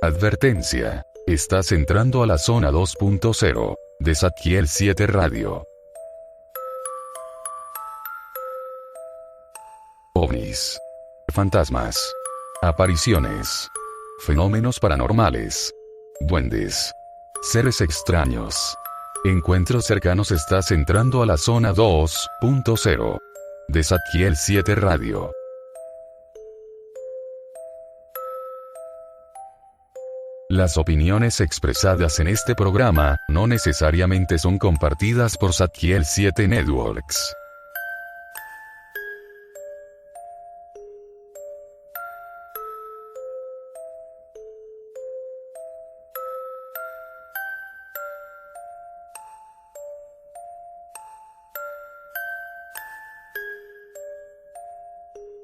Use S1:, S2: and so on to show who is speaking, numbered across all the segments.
S1: Advertencia. Estás entrando a la zona 2.0 de Zadkiel 7 Radio. OVNIs. Fantasmas. Apariciones. Fenómenos paranormales. Duendes. Seres extraños. Encuentros cercanos. Estás entrando a la zona 2.0 de Zadkiel 7 Radio. Las opiniones expresadas en este programa no necesariamente son compartidas por Zadkiel 7 Networks.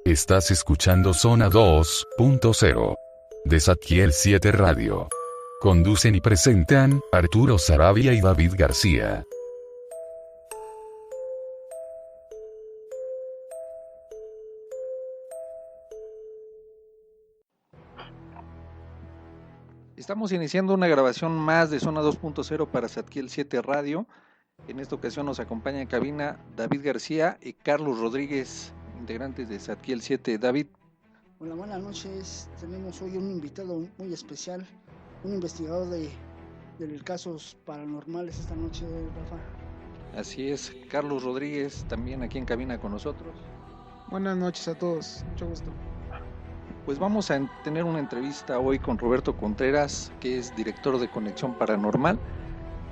S1: Estás escuchando Zona 2.0 de Zadkiel 7 Radio. Conducen y presentan Arturo Sarabia y David García.
S2: Estamos iniciando una grabación más de Zona 2.0 para Zadkiel 7 Radio. En esta ocasión nos acompaña en cabina David García y Carlos Rodríguez, integrantes de Zadkiel 7. David.
S3: Hola, buenas noches. Tenemos hoy un invitado muy especial, un investigador de casos paranormales esta noche, Rafa.
S2: Así es, Carlos Rodríguez también aquí en cabina con nosotros.
S4: Buenas noches a todos, mucho gusto.
S2: Pues vamos a tener una entrevista hoy con Roberto Contreras, que es director de Conexión Paranormal.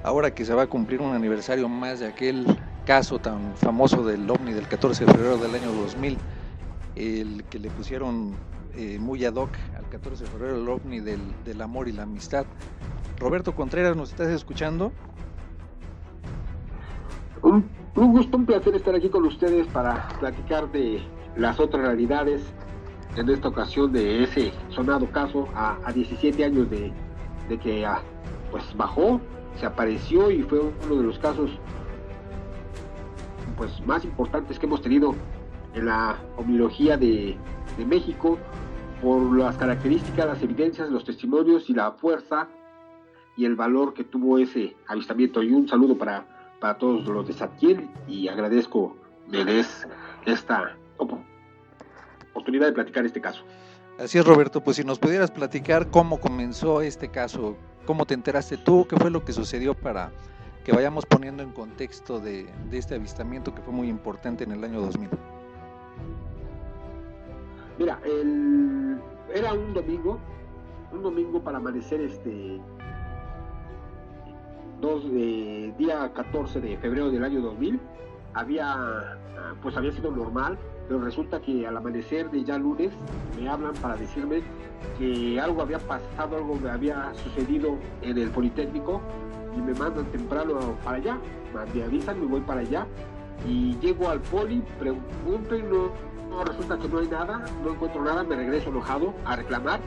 S2: Ahora que se va a cumplir un aniversario más de aquel caso tan famoso del OVNI del 14 de febrero del año 2000, el que le pusieron muy ad hoc al 14 de febrero, el OVNI del amor y la amistad. Roberto Contreras, ¿nos estás escuchando?
S5: Un gusto, un placer estar aquí con ustedes para platicar de las otras realidades, en esta ocasión de ese sonado caso a 17 años de que pues bajó, se apareció y fue uno de los casos pues más importantes que hemos tenido en la ovniología de México, por las características, las evidencias, los testimonios y la fuerza y el valor que tuvo ese avistamiento. Y un saludo para todos los de Zadkiel, y agradezco me des esta oportunidad de platicar este caso.
S2: Así es, Roberto, pues si nos pudieras platicar cómo comenzó este caso, cómo te enteraste tú, qué fue lo que sucedió para que vayamos poniendo en contexto de este avistamiento que fue muy importante en el año 2000.
S5: Mira, era un domingo para amanecer día 14 de febrero del año 2000. Había sido normal, pero resulta que al amanecer de ya lunes me hablan para decirme que algo había pasado, algo me había sucedido en el Politécnico, y me mandan temprano para allá, me avisan, me voy para allá y llego al Poli, pregunto y no, resulta que no hay nada, no encuentro nada, me regreso enojado a reclamar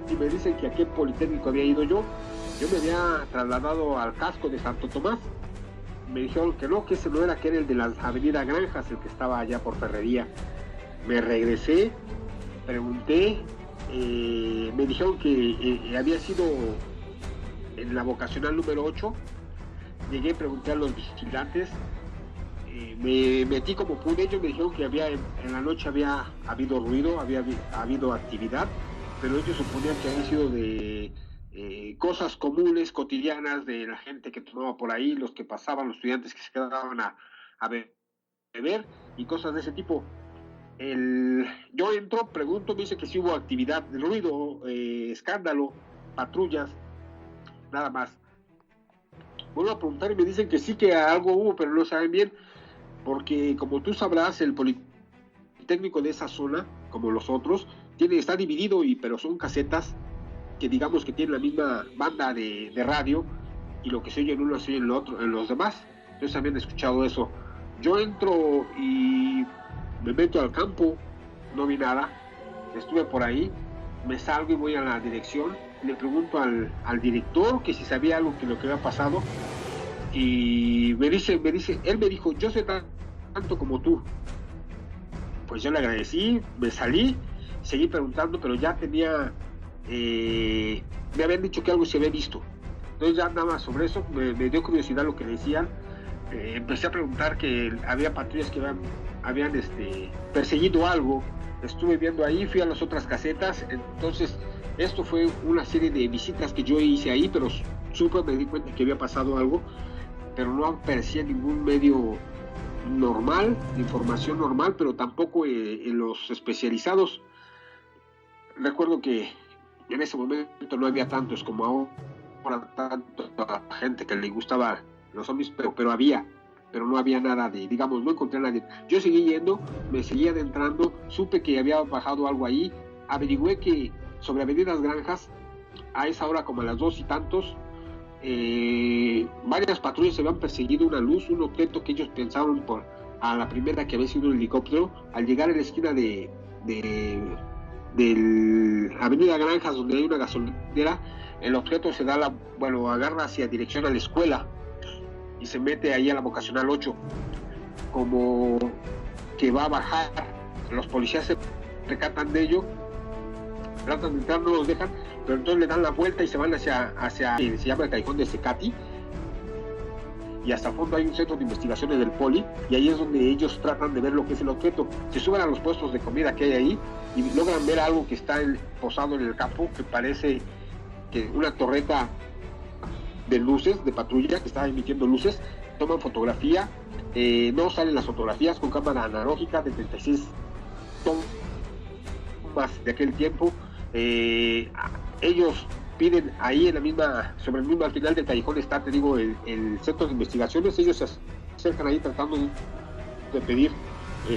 S5: y me dicen que a qué Politécnico había ido yo me había trasladado al casco de Santo Tomás. Me dijeron que no, que ese no era, que era el de la avenida Granjas, el que estaba allá por Ferrería. Me regresé, pregunté, me dijeron que había sido en la vocacional número 8, llegué, pregunté a los vigilantes, me metí como pude. Ellos me dijeron que en la noche había habido ruido, había habido actividad, pero ellos suponían que había sido de cosas comunes, cotidianas, de la gente que tomaba por ahí, los que pasaban, los estudiantes que se quedaban a beber y cosas de ese tipo. Yo entro, pregunto, me dice que sí hubo actividad, ruido, escándalo, patrullas, nada más. Vuelvo a preguntar y me dicen que sí, que algo hubo, pero no saben bien, porque como tú sabrás, el Politécnico de esa zona, como los otros, está dividido, pero son casetas que digamos que tienen la misma banda de radio, y lo que se oye en uno se oye en el otro, en los demás. Entonces habían escuchado eso. Yo entro y me meto al campo, no vi nada, estuve por ahí, me salgo y voy a la dirección, le pregunto al director que si sabía algo que lo que había pasado, y me dice, él me dijo, yo sé tanto como tú. Pues yo le agradecí, me salí, seguí preguntando, pero ya tenía me habían dicho que algo se había visto. Entonces ya nada más sobre eso, me dio curiosidad lo que decían. Empecé a preguntar que había patrullas que habían perseguido algo. Estuve viendo ahí, fui a las otras casetas. Entonces esto fue una serie de visitas que yo hice ahí, pero me di cuenta que había pasado algo, pero no aparecía ningún medio normal, de información normal, pero tampoco en los especializados. Recuerdo que en ese momento no había tantos como ahora, tanta gente que le gustaba los zombies, pero no había nada digamos, no encontré a nadie. Yo seguí yendo, me seguía adentrando, supe que había bajado algo ahí, averigüé que sobre Avenidas Granjas, a esa hora como a las 2 y tantos, varias patrullas se habían perseguido una luz, un objeto que ellos pensaban a la primera que había sido un helicóptero. Al llegar a la esquina de Avenida Granjas, donde hay una gasolinera, el objeto se agarra hacia dirección a la escuela y se mete ahí a la vocacional 8, como que va a bajar. Los policías se recatan de ello, tratan de entrar, no los dejan, pero entonces le dan la vuelta y se van hacia se llama el callejón de Secati, y hasta el fondo hay un centro de investigaciones del Poli, y ahí es donde ellos tratan de ver lo que es el objeto. Se suben a los puestos de comida que hay ahí y logran ver algo que está posado en el campo, que parece que una torreta de luces, de patrulla, que está emitiendo luces. Toman fotografía, no salen las fotografías con cámara analógica de 36 tomas de aquel tiempo. Ellos piden ahí sobre el mismo, al final del callejón está, te digo, el centro de investigaciones. Ellos se acercan ahí tratando de pedir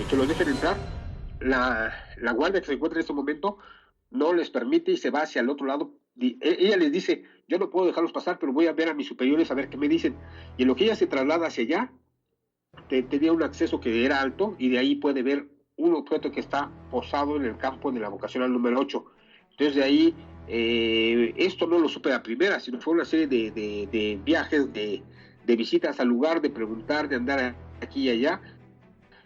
S5: que los dejen entrar. La guardia que se encuentra en este momento no les permite y se va hacia el otro lado. Ella les dice: yo no puedo dejarlos pasar, pero voy a ver a mis superiores a ver qué me dicen. Y en lo que ella se traslada hacia allá, tenía un acceso que era alto, y de ahí puede ver un objeto que está posado en el campo de la vocacional número 8. Entonces de ahí, esto no lo supe a primera, sino fue una serie de viajes, de visitas al lugar, de preguntar, de andar aquí y allá,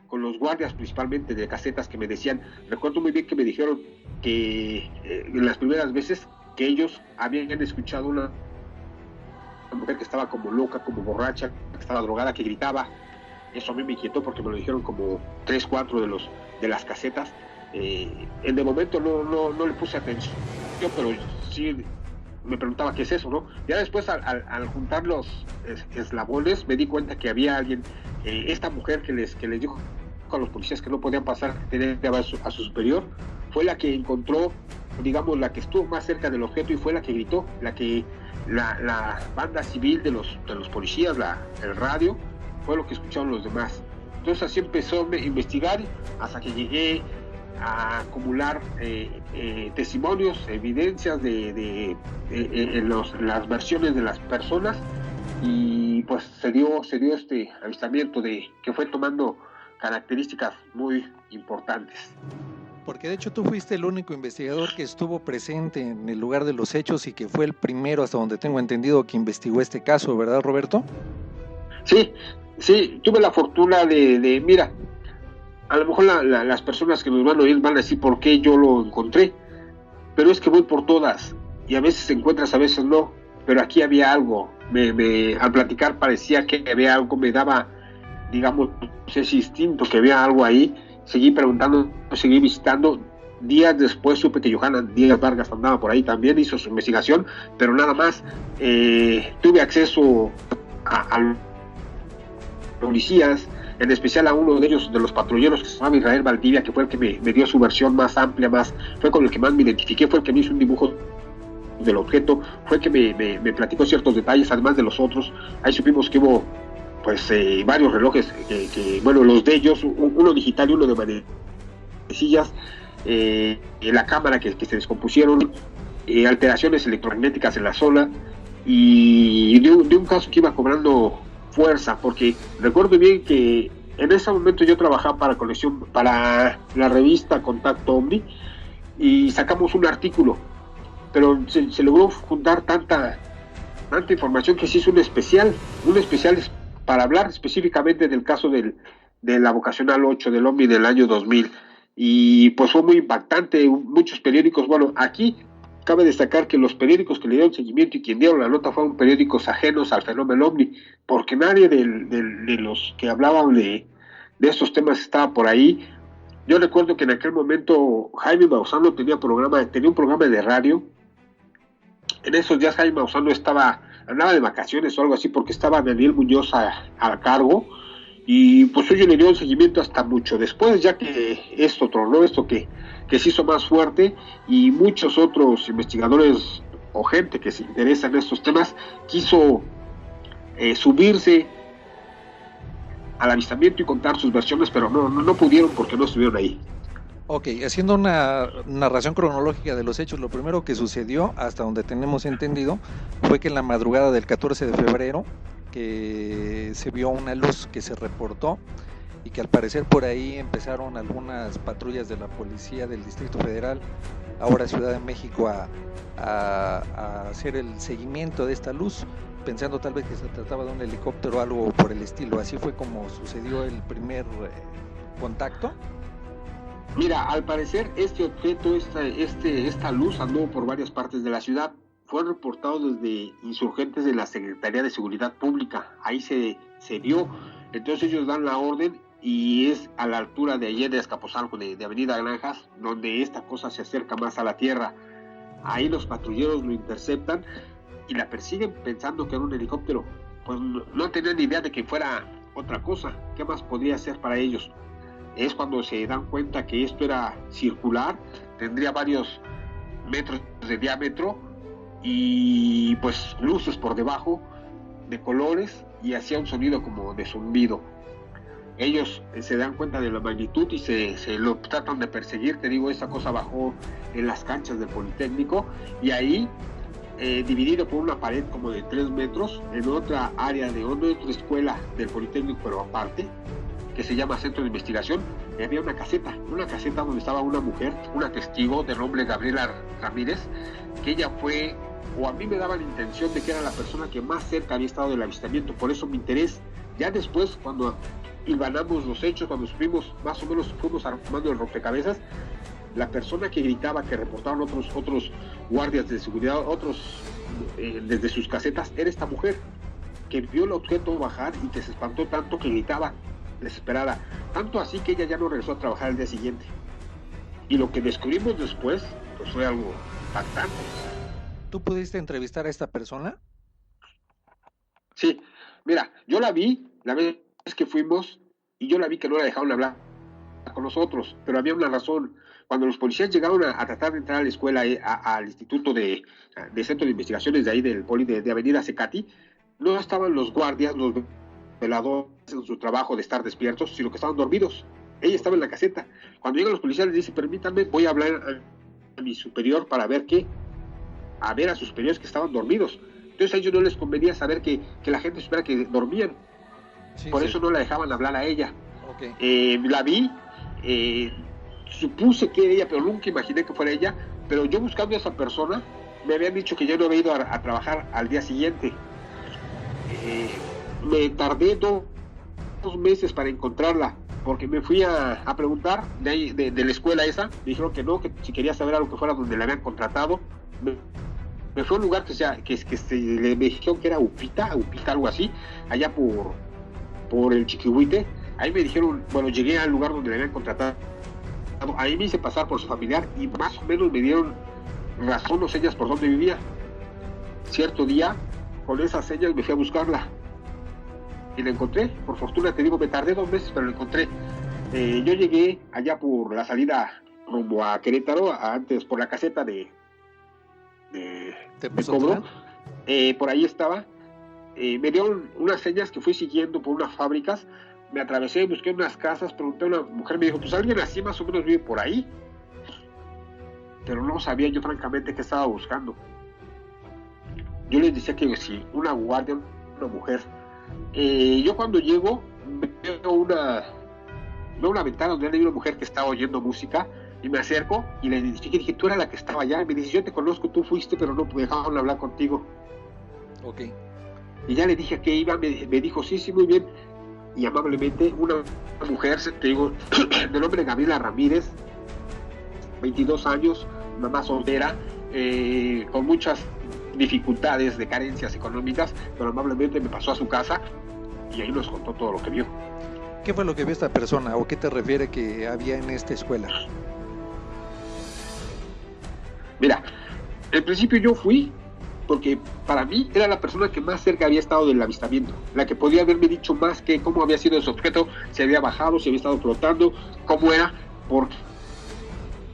S5: con los guardias principalmente de casetas que me decían. Recuerdo muy bien que me dijeron que en las primeras veces que ellos habían escuchado una mujer que estaba como loca, como borracha, que estaba drogada, que gritaba. Eso a mí me inquietó porque me lo dijeron como 3, 4 de las casetas. En el momento no le puse atención, pero sí me preguntaba qué es eso, ¿no? Ya después al juntar los eslabones me di cuenta que había alguien, esta mujer que les dijo a los policías que no podían pasar, que tenían que llevar a su superior, fue la que encontró, digamos, la que estuvo más cerca del objeto, y fue la que gritó, la banda civil de los policías, el radio, fue lo que escucharon los demás. Entonces así empezó a investigar hasta que llegué a acumular testimonios, evidencias en las versiones de las personas, y pues se dio este avistamiento que fue tomando características muy importantes.
S2: Porque de hecho tú fuiste el único investigador que estuvo presente en el lugar de los hechos y que fue el primero, hasta donde tengo entendido, que investigó este caso, ¿verdad, Roberto?
S5: Sí, tuve la fortuna de mira, a lo mejor las personas que nos van a oír van a decir por qué yo lo encontré, pero es que voy por todas, y a veces encuentras, a veces no, pero aquí había algo. Al platicar parecía que había algo, me daba, digamos, ese instinto que había algo ahí. Seguí preguntando, seguí visitando. Días después supe que Johanna Díaz Vargas andaba por ahí también, hizo su investigación, pero nada más. Tuve acceso a policías, en especial a uno de ellos, de los patrulleros, que se llama Israel Valdivia, que fue el que me dio su versión más amplia, fue con el que más me identifiqué, fue el que me hizo un dibujo del objeto, fue el que me platicó ciertos detalles, además de los otros. Ahí supimos que hubo pues varios relojes, bueno, los de ellos, uno digital y uno de manecillas, la cámara que se descompusieron, alteraciones electromagnéticas en la zona, y de un caso que iba cobrando fuerza, porque recuerdo bien que en ese momento yo trabajaba para la revista Contacto Omni, y sacamos un artículo, pero se logró juntar tanta información que se hizo un especial para hablar específicamente del caso de la vocacional 8 del Omni del año 2000, y pues fue muy impactante. Muchos periódicos, bueno, aquí cabe destacar que los periódicos que le dieron seguimiento y quien dieron la nota fueron periódicos ajenos al fenómeno ovni, porque nadie de los que hablaban de estos temas estaba por ahí. Yo recuerdo que en aquel momento Jaime Maussan tenía un programa de radio. En esos días Jaime Maussan andaba de vacaciones o algo así, porque estaba Daniel Muñoz a cargo, y pues ellos le dieron seguimiento hasta mucho después, ya que esto tronó, esto que se hizo más fuerte, y muchos otros investigadores o gente que se interesa en estos temas quiso subirse al avistamiento y contar sus versiones, pero no pudieron porque no estuvieron ahí.
S2: Ok, haciendo una narración cronológica de los hechos, lo primero que sucedió, hasta donde tenemos entendido, fue que en la madrugada del 14 de febrero, que se vio una luz que se reportó, y que al parecer por ahí empezaron algunas patrullas de la policía del Distrito Federal, ahora Ciudad de México, a hacer el seguimiento de esta luz, pensando tal vez que se trataba de un helicóptero o algo por el estilo. Así fue como sucedió el primer contacto.
S5: Mira, al parecer este objeto, esta luz andó por varias partes de la ciudad. Fue reportado desde insurgentes de la Secretaría de Seguridad Pública. Ahí se vio. Entonces ellos dan la orden, y es a la altura de Allende Azcapotzalco, de Avenida Granjas, donde esta cosa se acerca más a la tierra. Ahí los patrulleros lo interceptan y la persiguen pensando que era un helicóptero. Pues no tenían ni idea de que fuera otra cosa. ¿Qué más podría ser para ellos? Es cuando se dan cuenta que esto era circular, tendría varios metros de diámetro y pues luces por debajo de colores, y hacía un sonido como de zumbido. Ellos se dan cuenta de la magnitud y se lo tratan de perseguir. Te digo, esta cosa bajó en las canchas del Politécnico, y ahí, dividido por una pared como de 3 metros, en otra área de otra escuela del Politécnico, pero aparte, que se llama Centro de Investigación, había una caseta donde estaba una mujer, una testigo de nombre Gabriela Ramírez, que ella fue, o a mí me daba la intención de que era la persona que más cerca había estado del avistamiento. Por eso mi interés. Ya después, cuando hilvanamos los hechos, cuando supimos, más o menos fuimos armando el rompecabezas, la persona que gritaba, que reportaron otros guardias de seguridad, otros desde sus casetas, era esta mujer, que vio el objeto bajar y que se espantó tanto que gritaba desesperada, tanto así que ella ya no regresó a trabajar el día siguiente. Y lo que descubrimos después, pues fue algo impactante.
S2: ¿Tú pudiste entrevistar a esta persona?
S5: Sí, mira, yo la vi la vez que fuimos, y yo la vi que no la dejaron hablar con nosotros, pero había una razón. Cuando los policías llegaron a tratar de entrar a la escuela, al instituto de Centro de Investigaciones de ahí del Poli de Avenida Secati, no estaban los guardias, los veladores en su trabajo de estar despiertos, sino que estaban dormidos. Ella estaba en la caseta. Cuando llegan los policías, les dice: permítanme, voy a hablar a mi superior para ver a sus superiores que estaban dormidos. Entonces a ellos no les convenía saber que la gente supiera que dormían. Sí, por eso no la dejaban hablar a ella. Okay. La vi, supuse que era ella, pero nunca imaginé que fuera ella. Pero yo, buscando a esa persona, me habían dicho que yo no había ido a trabajar al día siguiente. Me tardé 2 meses para encontrarla, porque me fui a preguntar de la escuela esa. Me dijeron que no, que si quería saber algo que fuera donde la habían contratado. Me fue a un lugar que me dijeron que era Upita, algo así, allá por el Chiquihuite. Ahí me dijeron, bueno, llegué al lugar donde la habían contratado. Ahí me hice pasar por su familiar y más o menos me dieron razón o señas por dónde vivía. Cierto día, con esas señas me fui a buscarla y la encontré. Por fortuna, te digo, me tardé 2 meses, pero la encontré. Yo llegué allá por la salida rumbo a Querétaro, antes por la caseta de cobro. Por ahí estaba. Me dieron unas señas que fui siguiendo por unas fábricas. Me atravesé, busqué unas casas, pregunté a una mujer, me dijo: pues alguien así más o menos vive por ahí. Pero no sabía yo francamente qué estaba buscando. Yo les decía que si una guardia, una mujer. Yo cuando llego veo una ventana donde hay una mujer que estaba oyendo música, y me acerco y le dije: tú eras la que estaba allá. Y me dice: yo te conozco, tú fuiste, pero no me dejaron hablar contigo.
S2: Ok.
S5: Y ya le dije a qué iba, me dijo: sí, muy bien. Y amablemente, una mujer, te digo, de nombre Gabriela Ramírez, 22 años, mamá soltera, con muchas dificultades de carencias económicas, pero amablemente me pasó a su casa y ahí nos contó todo lo que vio.
S2: ¿Qué fue lo que vio esta persona o qué te refiere que había en esta escuela?
S5: Mira, en principio yo fui porque para mí era la persona que más cerca había estado del avistamiento, la que podía haberme dicho más que cómo había sido ese objeto, si había bajado, si había estado flotando, cómo era, porque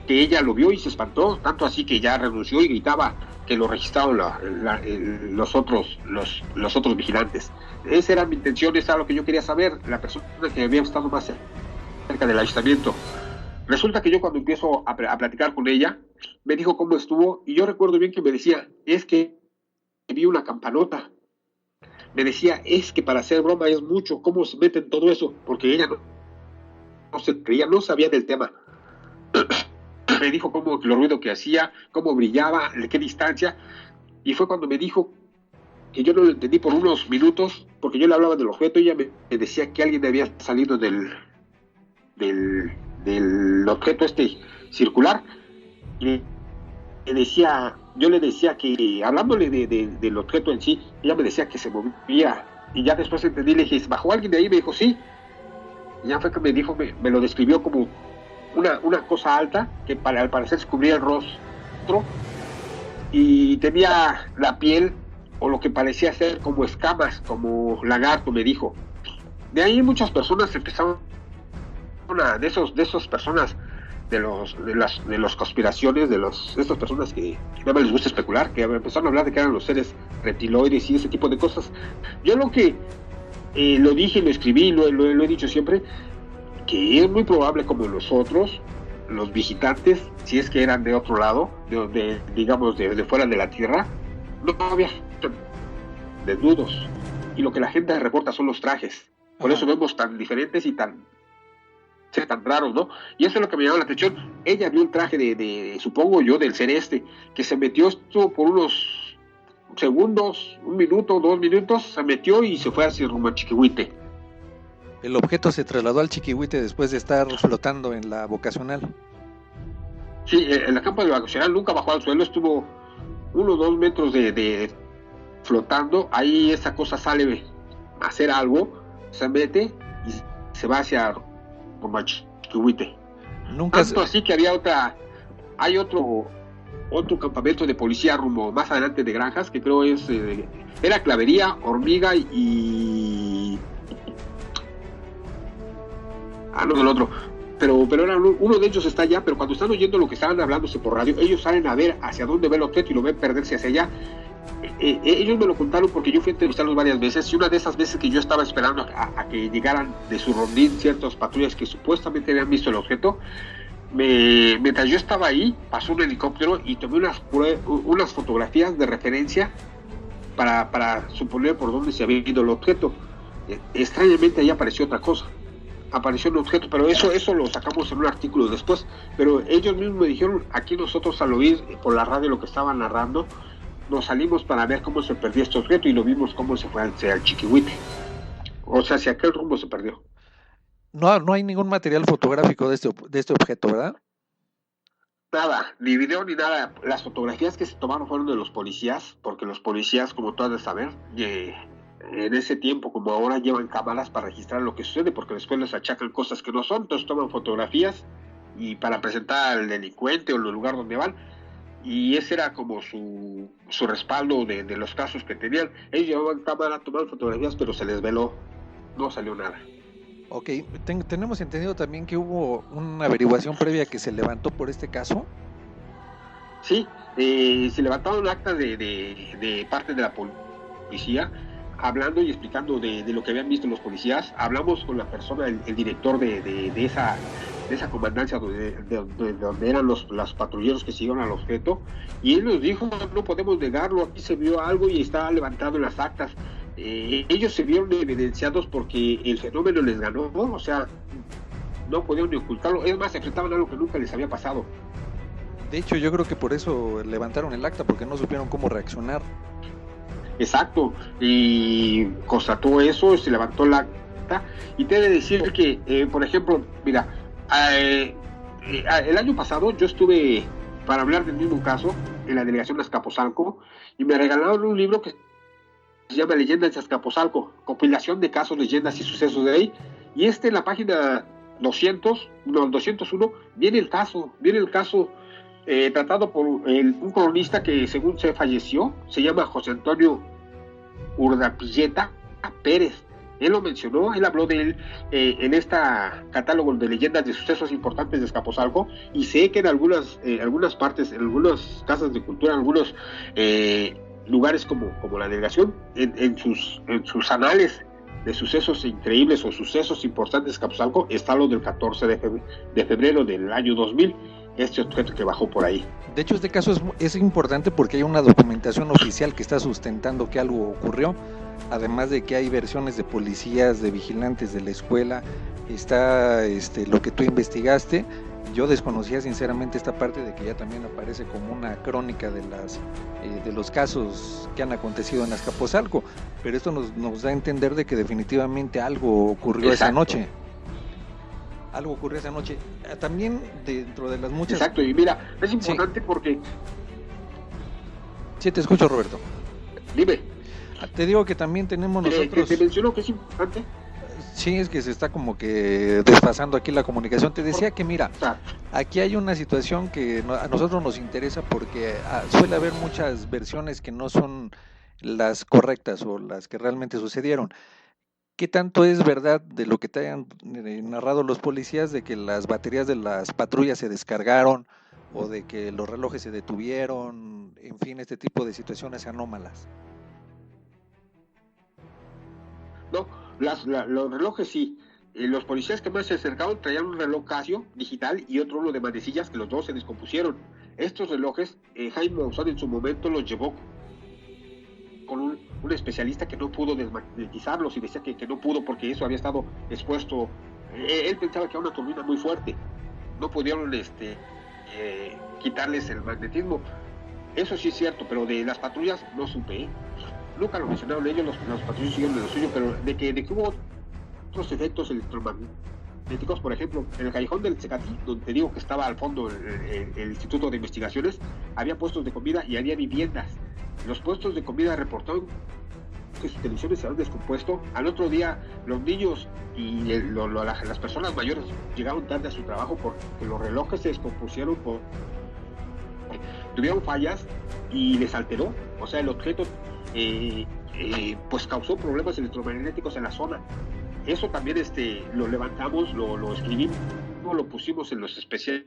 S5: ella lo vio y se espantó, tanto así que ya renunció y gritaba que lo registraron los otros vigilantes. Esa era mi intención, esa era lo que yo quería saber, la persona que había estado más cerca del avistamiento. Resulta que yo cuando empiezo a platicar con ella, me dijo cómo estuvo, y yo recuerdo bien que me decía, es que vi una campanota. Me decía, es que para hacer broma es mucho, ¿cómo se mete en todo eso? Porque ella no se creía, no sabía del tema. Me dijo cómo los ruidos que hacía, cómo brillaba, de qué distancia, y fue cuando me dijo que yo no lo entendí por unos minutos, porque yo le hablaba del objeto y ella me decía que alguien había salido del objeto circular, y yo le decía que, hablándole del objeto en sí, ella me decía que se movía, y ya después entendí, le dije, ¿bajó alguien de ahí? Me dijo, sí, y ya fue que me dijo, me lo describió como una cosa alta, que al parecer se cubría el rostro, y tenía la piel, o lo que parecía ser como escamas, como lagarto, me dijo. De ahí muchas personas empezaron, de esas personas de las conspiraciones, de estas personas que nada más les gusta especular, que empezaron a hablar de que eran los seres reptiloides y ese tipo de cosas. Yo lo que lo dije, lo escribí, lo he dicho siempre, que es muy probable como nosotros, los visitantes, si es que eran de otro lado, digamos de fuera de la Tierra, no había desnudos, y lo que la gente reporta son los trajes. Por eso vemos tan diferentes y tan raros, ¿no? Y eso es lo que me llamó la atención. Ella vio un traje supongo yo, del celeste, que se metió, esto por unos segundos, 1 minuto, 2 minutos, se metió y se fue hacia rumbo a Chiquihuite.
S2: El objeto se trasladó al Chiquihuite después de estar flotando en la vocacional.
S5: Sí, en la campa de la vocacional nunca bajó al suelo, estuvo 1 o 2 metros de flotando. Ahí esa cosa sale a hacer algo, se mete y se va hacia rumbo a Chiquihuite. Tanto así que hay otro campamento de policía rumbo más adelante de Granjas, que creo era Clavería, Hormiga y no del otro, pero uno de ellos está allá, pero cuando están oyendo lo que estaban hablándose por radio, ellos salen a ver hacia dónde ve el objeto y lo ven perderse hacia allá. Ellos me lo contaron porque yo fui a entrevistarlos varias veces, y una de esas veces que yo estaba esperando a que llegaran de su rondín ciertas patrullas que supuestamente habían visto el objeto, mientras yo estaba ahí, pasó un helicóptero y tomé unas fotografías de referencia para suponer por dónde se había ido el objeto. Extrañamente ahí apareció otra cosa. Apareció un objeto, pero eso lo sacamos en un artículo después, pero ellos mismos me dijeron, aquí nosotros al oír por la radio lo que estaban narrando, nos salimos para ver cómo se perdió este objeto y lo vimos cómo se fue al Chiquihuite, o sea, hacia aquel rumbo se perdió.
S2: No hay ningún material fotográfico de este objeto, ¿verdad?
S5: Nada, ni video ni nada. Las fotografías que se tomaron fueron de los policías, porque los policías, como tú has de saber, en ese tiempo como ahora llevan cámaras para registrar lo que sucede, porque después les achacan cosas que no son, entonces toman fotografías y para presentar al delincuente o el lugar donde van, y ese era como su respaldo de los casos que tenían. Ellos llevaban cámara, tomaban fotografías, pero se les veló, no salió nada.
S2: Ok, tenemos entendido también que hubo una averiguación previa que se levantó por este caso.
S5: Sí, se levantaron actas de parte de la policía, hablando y explicando de lo que habían visto los policías. Hablamos con la persona, el director de esa comandancia donde eran los patrulleros que siguieron al objeto, y él nos dijo, no podemos negarlo, aquí se vio algo y está levantado en las actas. Ellos se vieron evidenciados porque el fenómeno les ganó, ¿no? O sea, no podían ni ocultarlo, es más, se enfrentaban a algo que nunca les había pasado.
S2: De hecho, yo creo que por eso levantaron el acta, porque no supieron cómo reaccionar.
S5: Exacto, y constató eso, se levantó el acta, y te he de decir que, por ejemplo, mira, el año pasado yo estuve, para hablar del mismo caso, en la delegación de Azcapotzalco, y me regalaron un libro que se llama Leyendas de Azcapotzalco, compilación de casos, leyendas y sucesos de ahí, y en la página 201, viene el caso tratado por un cronista que según se falleció, se llama José Antonio Urdapilleta Pérez. Él lo mencionó, él habló de él en este catálogo de leyendas de sucesos importantes de Azcapotzalco, y sé que en algunas partes, en algunas casas de cultura, en algunos lugares como la delegación, en sus anales de sucesos increíbles o sucesos importantes de Azcapotzalco, está lo del 14 de febrero del año 2000, este objeto que bajó por ahí.
S2: De hecho, este caso es importante porque hay una documentación oficial que está sustentando que algo ocurrió, además de que hay versiones de policías, de vigilantes de la escuela, está lo que tú investigaste. Yo desconocía sinceramente esta parte de que ya también aparece como una crónica de los casos que han acontecido en Azcapotzalco, pero esto nos da a entender de que definitivamente algo ocurrió. Exacto. Esa noche. Algo ocurrió esa noche. También dentro de las muchas...
S5: Exacto, y mira, es importante porque...
S2: Sí, te escucho, Roberto.
S5: Dime.
S2: Te digo que también tenemos nosotros...
S5: ¿Te mencionó que es importante?
S2: Sí, es que se está como que desfasando aquí la comunicación. Te decía que mira, aquí hay una situación que a nosotros nos interesa porque suele haber muchas versiones que no son las correctas o las que realmente sucedieron. ¿Qué tanto es verdad de lo que te hayan narrado los policías de que las baterías de las patrullas se descargaron o de que los relojes se detuvieron, en fin, este tipo de situaciones anómalas?
S5: No, los relojes sí. Los policías que más se acercaron traían un reloj Casio digital y otro uno de manecillas, que los dos se descompusieron. Estos relojes, Jaime Maussan en su momento los llevó con un especialista que no pudo desmagnetizarlos y decía que no pudo porque eso había estado expuesto. Él pensaba que era una turbina muy fuerte, no pudieron quitarles el magnetismo. Eso sí es cierto, pero de las patrullas no supe. Nunca lo mencionaron ellos, los patrullas siguieron de lo suyo, pero de que hubo otros efectos electromagnéticos, por ejemplo, en el callejón del Tecatí, donde te digo que estaba al fondo el Instituto de Investigaciones, había puestos de comida y había viviendas. Los puestos de comida reportaron que sus televisiones se habían descompuesto. Al otro día los niños y las personas mayores llegaron tarde a su trabajo porque los relojes se descompusieron, tuvieron fallas y les alteró, o sea, el objeto pues causó problemas electromagnéticos en la zona. Eso también lo levantamos, lo escribimos, lo pusimos en los especiales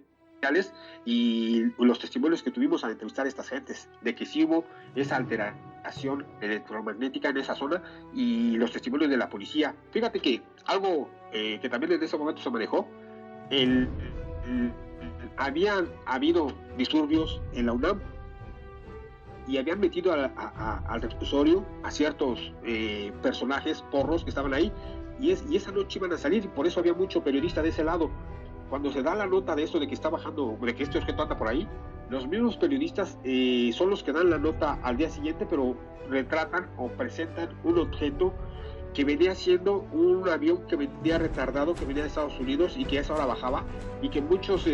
S5: y los testimonios que tuvimos al entrevistar a estas gentes, de que sí hubo esa alteración electromagnética en esa zona, y los testimonios de la policía. Fíjate que algo que también en ese momento se manejó, habían habido disturbios en la UNAM y habían metido al reclusorio a ciertos personajes porros que estaban ahí, y esa noche iban a salir, y por eso había mucho periodista de ese lado. Cuando se da la nota de esto, de que está bajando, de que este objeto anda por ahí, los mismos periodistas son los que dan la nota al día siguiente, pero retratan o presentan un objeto que venía siendo un avión que venía retardado, que venía de Estados Unidos y que a esa hora bajaba, y que muchos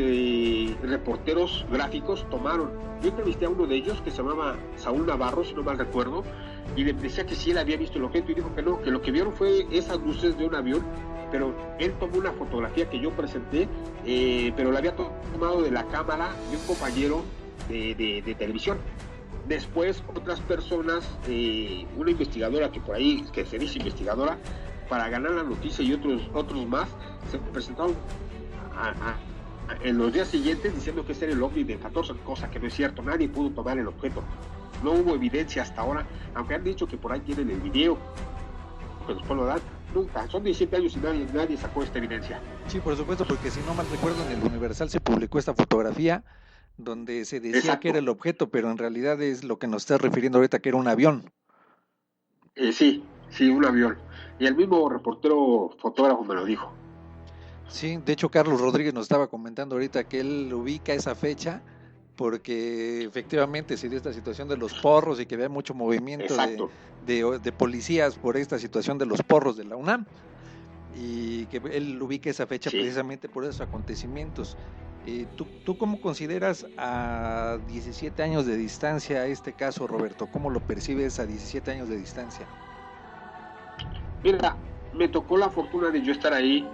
S5: reporteros gráficos tomaron. Yo entrevisté a uno de ellos que se llamaba Saúl Navarro, si no mal recuerdo, y le decía que sí él había visto el objeto, y dijo que no, que lo que vieron fue esas luces de un avión, pero él tomó una fotografía que yo presenté, pero la había tomado de la cámara de un compañero de televisión. Después otras personas, una investigadora que por ahí, que se dice investigadora, para ganar la noticia, y otros más, se presentaron en los días siguientes diciendo que ese era el ovni del 14, cosa que no es cierto. Nadie pudo tomar el objeto, no hubo evidencia hasta ahora, aunque han dicho que por ahí tienen el video, que después lo dan. Nunca, son 17 años y nadie sacó esta evidencia.
S2: Sí, por supuesto, porque si no mal recuerdo, en el Universal se publicó esta fotografía donde se decía Exacto. que era el objeto, pero en realidad es lo que nos estás refiriendo ahorita, que era un avión.
S5: Sí, un avión. Y el mismo reportero fotógrafo me lo dijo.
S2: Sí, de hecho Carlos Rodríguez nos estaba comentando ahorita que él ubica esa fecha porque efectivamente se dio esta situación de los porros y que había mucho movimiento de policías por esta situación de los porros de la UNAM, y que él ubica esa fecha precisamente por esos acontecimientos. ¿Tú cómo consideras a 17 años de distancia este caso, Roberto? ¿Cómo lo percibes a 17 años de distancia?
S5: Mira, me tocó la fortuna de yo estar ahí,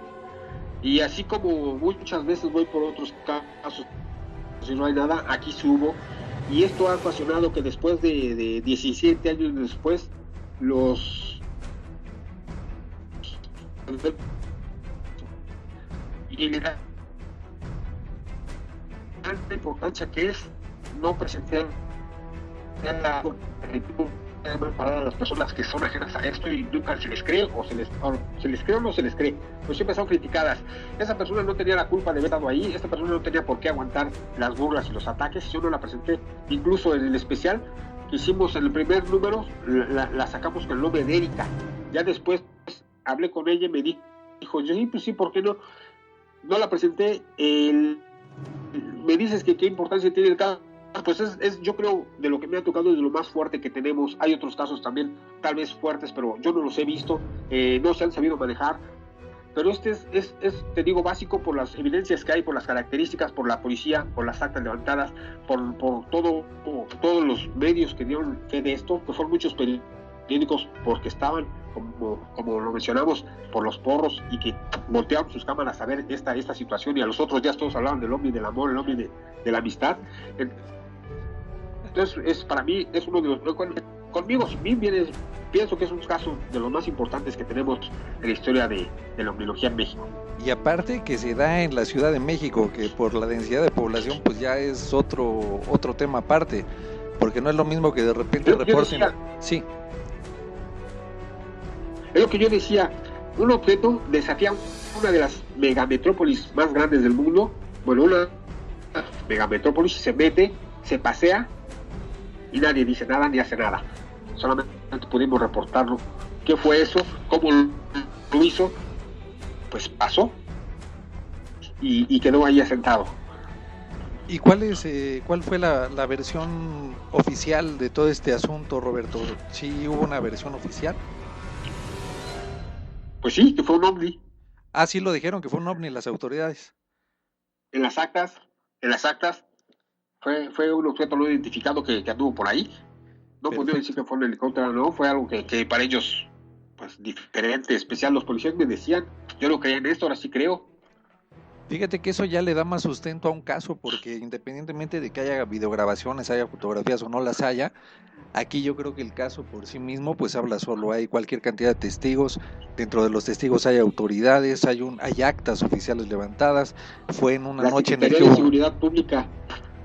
S5: y así como muchas veces voy por otros casos, si no hay nada, aquí subo, y esto ha ocasionado que después de 17 años después, y le da tanta importancia que es no presenciar para las personas que son ajenas a esto y nunca se les cree o se les cree o no se les cree, pues siempre son criticadas. Esa persona no tenía la culpa de haber estado ahí, esta persona no tenía por qué aguantar las burlas y los ataques. Yo no la presenté, incluso en el especial que hicimos en el primer número la sacamos con el nombre de Erika. Ya después hablé con ella y me dijo, yo pues sí, ¿por qué no la presenté? Me dices que qué importancia tiene el caso. Pues es yo creo, de lo que me ha tocado, es de lo más fuerte que tenemos. Hay otros casos también, tal vez fuertes, pero yo no los he visto, no se han sabido manejar. Pero este es, te digo, básico por las evidencias que hay, por las características, por la policía, por las actas levantadas, por todos los medios que dieron fe de esto, que fueron muchos periódicos, porque estaban, como lo mencionamos, por los porros, y que voltearon sus cámaras a ver esta situación, y a los otros días todos hablaban del ovni del amor, el ovni de la amistad. Entonces, para mí, es uno de los... Conmigo, pienso que es un caso de los más importantes que tenemos en la historia de la ovniología en México.
S2: Y aparte que se da en la Ciudad de México, que por la densidad de población, pues ya es otro tema aparte, porque no es lo mismo que de repente reporten... Sí.
S5: Es lo que yo decía, un objeto desafía una de las megametrópolis más grandes del mundo. Bueno, una megametrópolis se mete, se pasea, y nadie dice nada ni hace nada. Solamente pudimos reportarlo. ¿Qué fue eso? ¿Cómo lo hizo? Pues pasó y quedó ahí asentado.
S2: ¿Y cuál fue la versión oficial de todo este asunto, Roberto? ¿Sí hubo una versión oficial?
S5: Pues sí, que fue un ovni.
S2: Ah, sí lo dijeron, que fue un ovni las autoridades.
S5: En las actas fue un objeto no identificado que anduvo por ahí. No podía decir que fue un helicóptero, no, fue algo que para ellos, pues, diferente, especial. Los policías me decían, yo no creía en esto, ahora sí creo.
S2: Fíjate que eso ya le da más sustento a un caso, porque independientemente de que haya videograbaciones, haya fotografías o no las haya, aquí yo creo que el caso por sí mismo pues habla solo. Hay cualquier cantidad de testigos, dentro de los testigos hay autoridades, hay actas oficiales levantadas. Fue en una noche en la que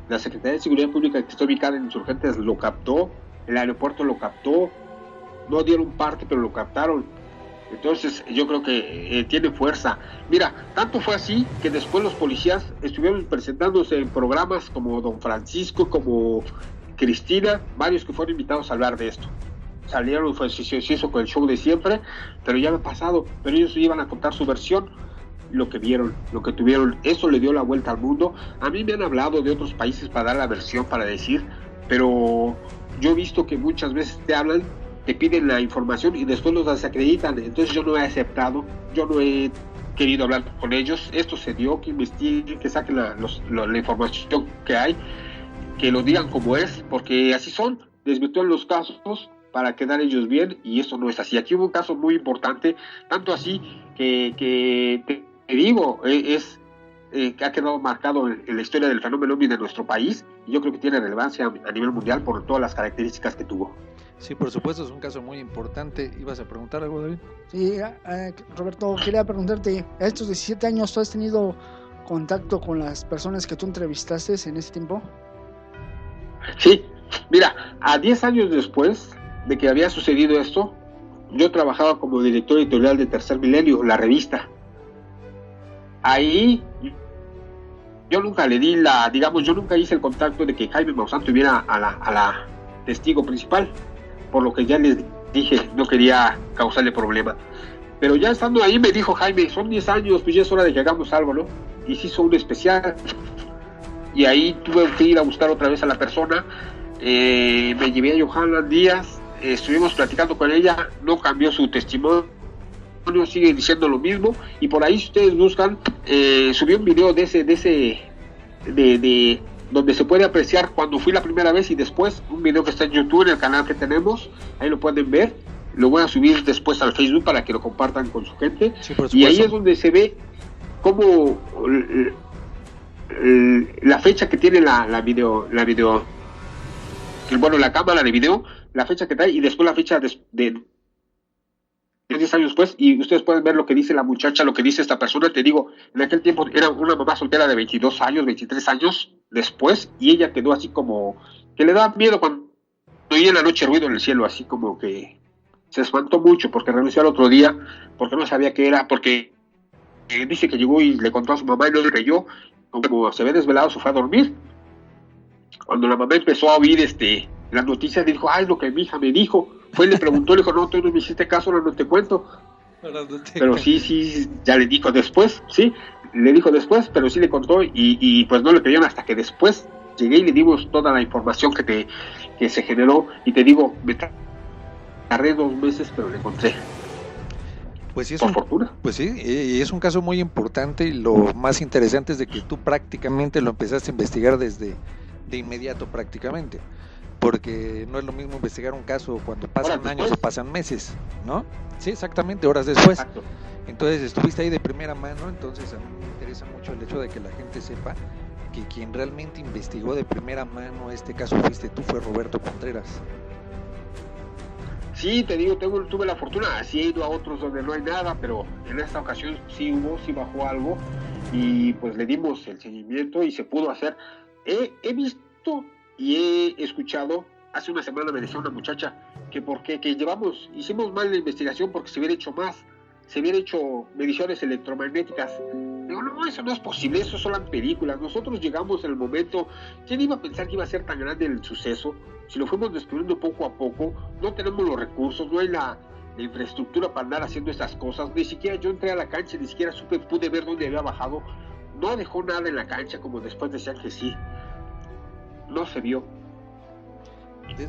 S5: la Secretaría de Seguridad Pública, que está ubicada en Insurgentes, lo captó, el aeropuerto lo captó, no dieron parte pero lo captaron. Entonces yo creo que tiene fuerza. Mira, tanto fue así que después los policías estuvieron presentándose en programas como Don Francisco, como Cristina, varios que fueron invitados a hablar de esto. Salieron, se hizo con el show de siempre, pero ya me ha pasado. Pero ellos iban a contar su versión, lo que vieron, lo que tuvieron. Eso le dio la vuelta al mundo. A mí me han hablado de otros países para dar la versión, para decir, pero yo he visto que muchas veces te hablan, te piden la información y después los desacreditan. Entonces yo no he aceptado, yo no he querido hablar con ellos. Esto se dio, que investiguen, que saquen la información que hay, que lo digan como es, porque así son, desvirtúan los casos para quedar ellos bien, y eso no es así. Aquí hubo un caso muy importante, tanto así que te digo, que ha quedado marcado en la historia del fenómeno ovni de nuestro país, y yo creo que tiene relevancia a nivel mundial por todas las características que tuvo.
S2: Sí, por supuesto, es un caso muy importante. ¿Ibas a preguntar algo, David?
S3: Sí, Roberto, quería preguntarte, a estos 17 años, ¿tú has tenido contacto con las personas que tú entrevistaste en ese tiempo?
S5: Sí, mira, a 10 años después de que había sucedido esto, yo trabajaba como director editorial de Tercer Milenio, la revista. Ahí yo nunca le di yo nunca hice el contacto de que Jaime Maussan tuviera a la testigo principal, por lo que ya les dije, no quería causarle problema. Pero ya estando ahí me dijo Jaime, son 10 años, pues ya es hora de que hagamos algo, ¿no? Y se hizo un especial. Y ahí tuve que ir a buscar otra vez a la persona. Me llevé a Johanna Díaz, estuvimos platicando con ella, no cambió su testimonio, sigue diciendo lo mismo. Y por ahí, si ustedes buscan, subí un video de ese de donde se puede apreciar cuando fui la primera vez y después, un video que está en YouTube, en el canal que tenemos, ahí lo pueden ver. Lo voy a subir después al Facebook para que lo compartan con su gente.
S2: Sí, por
S5: y ahí
S2: supuesto.
S5: es donde se ve cómo la fecha que tiene la cámara de video, la fecha que trae, y después la fecha de 10 años después, y ustedes pueden ver lo que dice la muchacha, lo que dice esta persona. Te digo, en aquel tiempo era una mamá soltera de 22 años, 23 años después, y ella quedó así como que le daba miedo cuando oía en la noche ruido en el cielo, así como que se espantó mucho porque renunció al otro día, porque no sabía qué era, porque dice que llegó y le contó a su mamá y no le creyó. Como se ve desvelado, se fue a dormir. Cuando la mamá empezó a oír las noticias, dijo, ay, lo que mi hija me dijo. Fue y le preguntó, le dijo, no, tú no me hiciste caso, no te cuento. Pero sí, ya le dijo después, sí, le dijo después, pero sí le contó y pues no le creyeron hasta que después llegué y le dimos toda la información que se generó. Y te digo, me tardé 2 meses, pero le encontré.
S2: Pues sí,
S5: por fortuna.
S2: Pues sí, y es un caso muy importante, y lo más interesante es de que tú prácticamente lo empezaste a investigar de inmediato prácticamente, porque no es lo mismo investigar un caso cuando pasan años o pasan meses, ¿no? Sí, exactamente, horas después.
S5: Exacto.
S2: Entonces estuviste ahí de primera mano. Entonces a mí me interesa mucho el hecho de que la gente sepa que quien realmente investigó de primera mano este caso fuiste tú, fue Roberto Contreras.
S5: Sí, te digo, tuve la fortuna, sí he ido a otros donde no hay nada, pero en esta ocasión sí bajó algo, y pues le dimos el seguimiento y se pudo hacer. He visto y he escuchado, hace una semana me decía una muchacha que hicimos mal la investigación porque se hubiera hecho más, se hubieran hecho mediciones electromagnéticas. Digo, no, eso no es posible, eso solo en películas. Nosotros llegamos en el momento. ¿Quién iba a pensar que iba a ser tan grande el suceso? Si lo fuimos descubriendo poco a poco, no tenemos los recursos, no hay la infraestructura para andar haciendo estas cosas. Ni siquiera yo entré a la cancha, ni siquiera pude ver dónde había bajado. No dejó nada en la cancha, como después decían que sí. No se vio.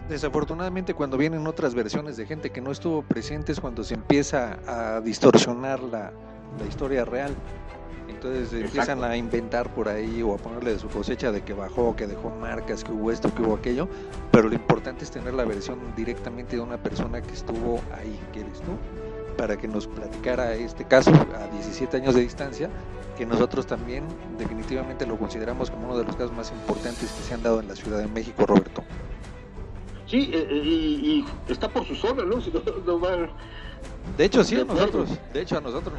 S2: Desafortunadamente, cuando vienen otras versiones de gente que no estuvo presente, es cuando se empieza a distorsionar la historia real. Entonces empiezan a inventar por ahí o a ponerle de su cosecha de que bajó, que dejó marcas, que hubo esto, que hubo aquello, pero lo importante es tener la versión directamente de una persona que estuvo ahí, que eres tú, para que nos platicara este caso a 17 años de distancia, que nosotros también definitivamente lo consideramos como uno de los casos más importantes que se han dado en la Ciudad de México, Roberto.
S5: Sí, y está por su zona, ¿no? Si no va...
S2: De hecho, sí, a nosotros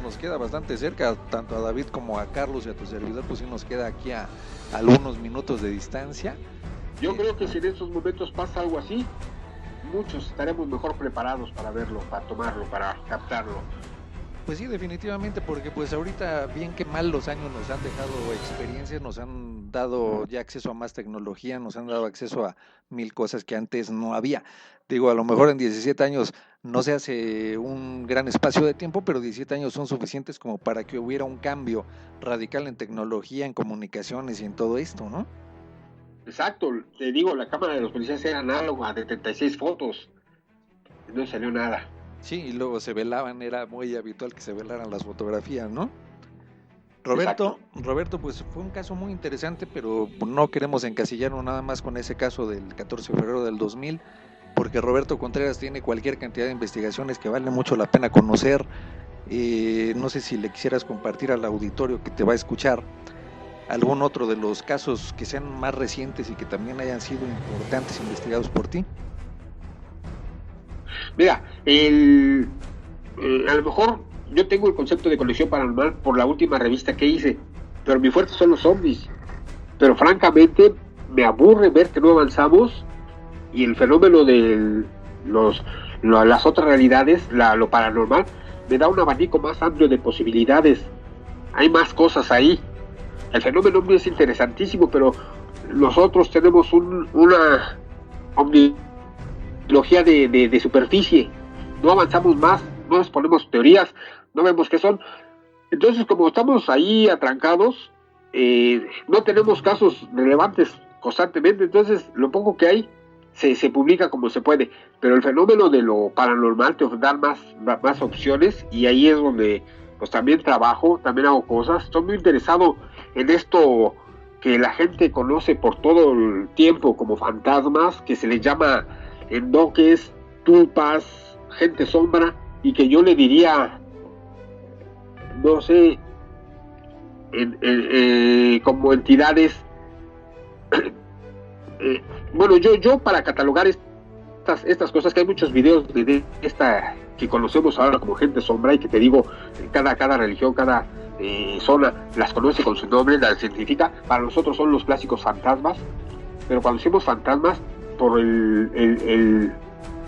S2: nos queda bastante cerca, tanto a David como a Carlos y a tu servidor, pues sí nos queda aquí a algunos minutos de distancia.
S5: Yo creo que si en estos momentos pasa algo así, muchos estaremos mejor preparados para verlo, para tomarlo, para captarlo.
S2: Pues sí, definitivamente, porque pues ahorita, bien que mal, los años nos han dejado experiencias, nos han dado ya acceso a más tecnología, nos han dado acceso a 1000 cosas que antes no había. Digo, a lo mejor en 17 años no se hace un gran espacio de tiempo, pero 17 años son suficientes como para que hubiera un cambio radical en tecnología, en comunicaciones y en todo esto, ¿no?
S5: Exacto, te digo, la cámara de los policías era análoga de 36 fotos, no salió nada.
S2: Sí, y luego se velaban, era muy habitual que se velaran las fotografías, ¿no? Roberto, pues fue un caso muy interesante, pero no queremos encasillarnos nada más con ese caso del 14 de febrero del 2000, porque Roberto Contreras tiene cualquier cantidad de investigaciones que vale mucho la pena conocer. No sé si le quisieras compartir al auditorio que te va a escuchar algún otro de los casos que sean más recientes y que también hayan sido importantes investigados por ti.
S5: Mira, a lo mejor yo tengo el concepto de conexión paranormal por la última revista que hice, pero mi fuerte son los ovnis. Pero francamente me aburre ver que no avanzamos, y el fenómeno de las otras realidades, lo paranormal, me da un abanico más amplio de posibilidades. Hay más cosas ahí. El fenómeno ovni es interesantísimo, pero nosotros tenemos una omnilogía de superficie. No avanzamos más, no nos ponemos teorías, no vemos qué son. Entonces, como estamos ahí atrancados, no tenemos casos relevantes constantemente. Entonces, lo poco que hay se publica como se puede, pero el fenómeno de lo paranormal te da más opciones, y ahí es donde pues también trabajo, también hago cosas. Estoy muy interesado en esto que la gente conoce por todo el tiempo como fantasmas, que se les llama endoques, tulpas, gente sombra, y que yo le diría, no sé, como entidades, bueno, yo para catalogar estas cosas, que hay muchos videos de esta que conocemos ahora como gente sombra, y que te digo, cada religión, cada zona las conoce con su nombre, las identifica. Para nosotros son los clásicos fantasmas, pero cuando decimos fantasmas, por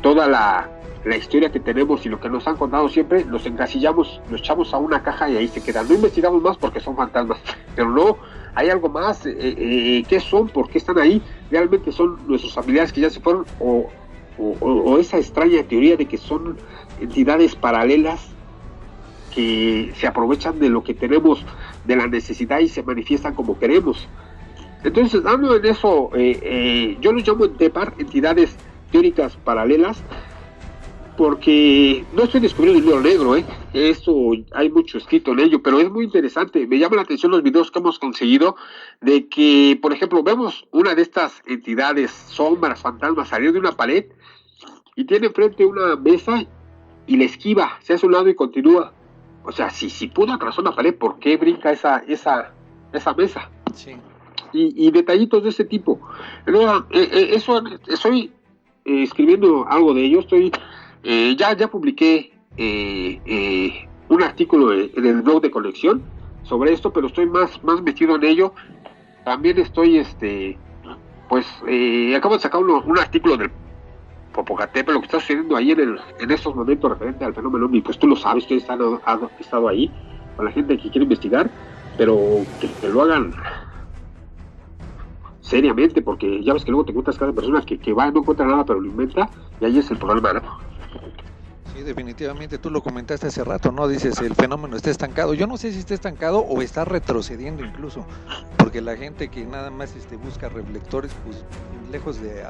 S5: toda la historia que tenemos y lo que nos han contado siempre, los encasillamos, los echamos a una caja y ahí se quedan. No investigamos más porque son fantasmas, pero no, hay algo más. ¿Qué son? ¿Por qué están ahí? ¿Realmente son nuestros familiares que ya se fueron? ¿O esa extraña teoría de que son entidades paralelas que se aprovechan de lo que tenemos, de la necesidad, y se manifiestan como queremos? Entonces, dando en eso, yo los llamo en Tepar entidades teóricas paralelas, porque no estoy descubriendo el libro negro, esto hay mucho escrito en ello, pero es muy interesante. Me llama la atención los videos que hemos conseguido de que, por ejemplo, vemos una de estas entidades, sombras, fantasmas, salir de una pared y tiene enfrente una mesa y la esquiva, se hace a un lado y continúa. O sea, si pudo atravesar una pared, ¿por qué brinca esa mesa?
S2: Sí.
S5: Y detallitos de ese tipo. Luego, eso estoy escribiendo algo de ello. Ya publiqué un artículo en el blog de Conexión sobre esto, pero estoy más metido en ello. También estoy acabo de sacar un artículo del Popocatépetl, lo que está sucediendo ahí en estos momentos referente al fenómeno OVNI. Pues tú lo sabes, ustedes han estado ahí con la gente que quiere investigar, pero que lo hagan seriamente, porque ya ves que luego te encuentras cada persona que va, no encuentra nada, pero lo inventa, y ahí es el problema, ¿no?
S2: Sí, definitivamente, tú lo comentaste hace rato, ¿no? Dices, el fenómeno está estancado. Yo no sé si está estancado o está retrocediendo incluso, porque la gente que nada más busca reflectores, pues lejos de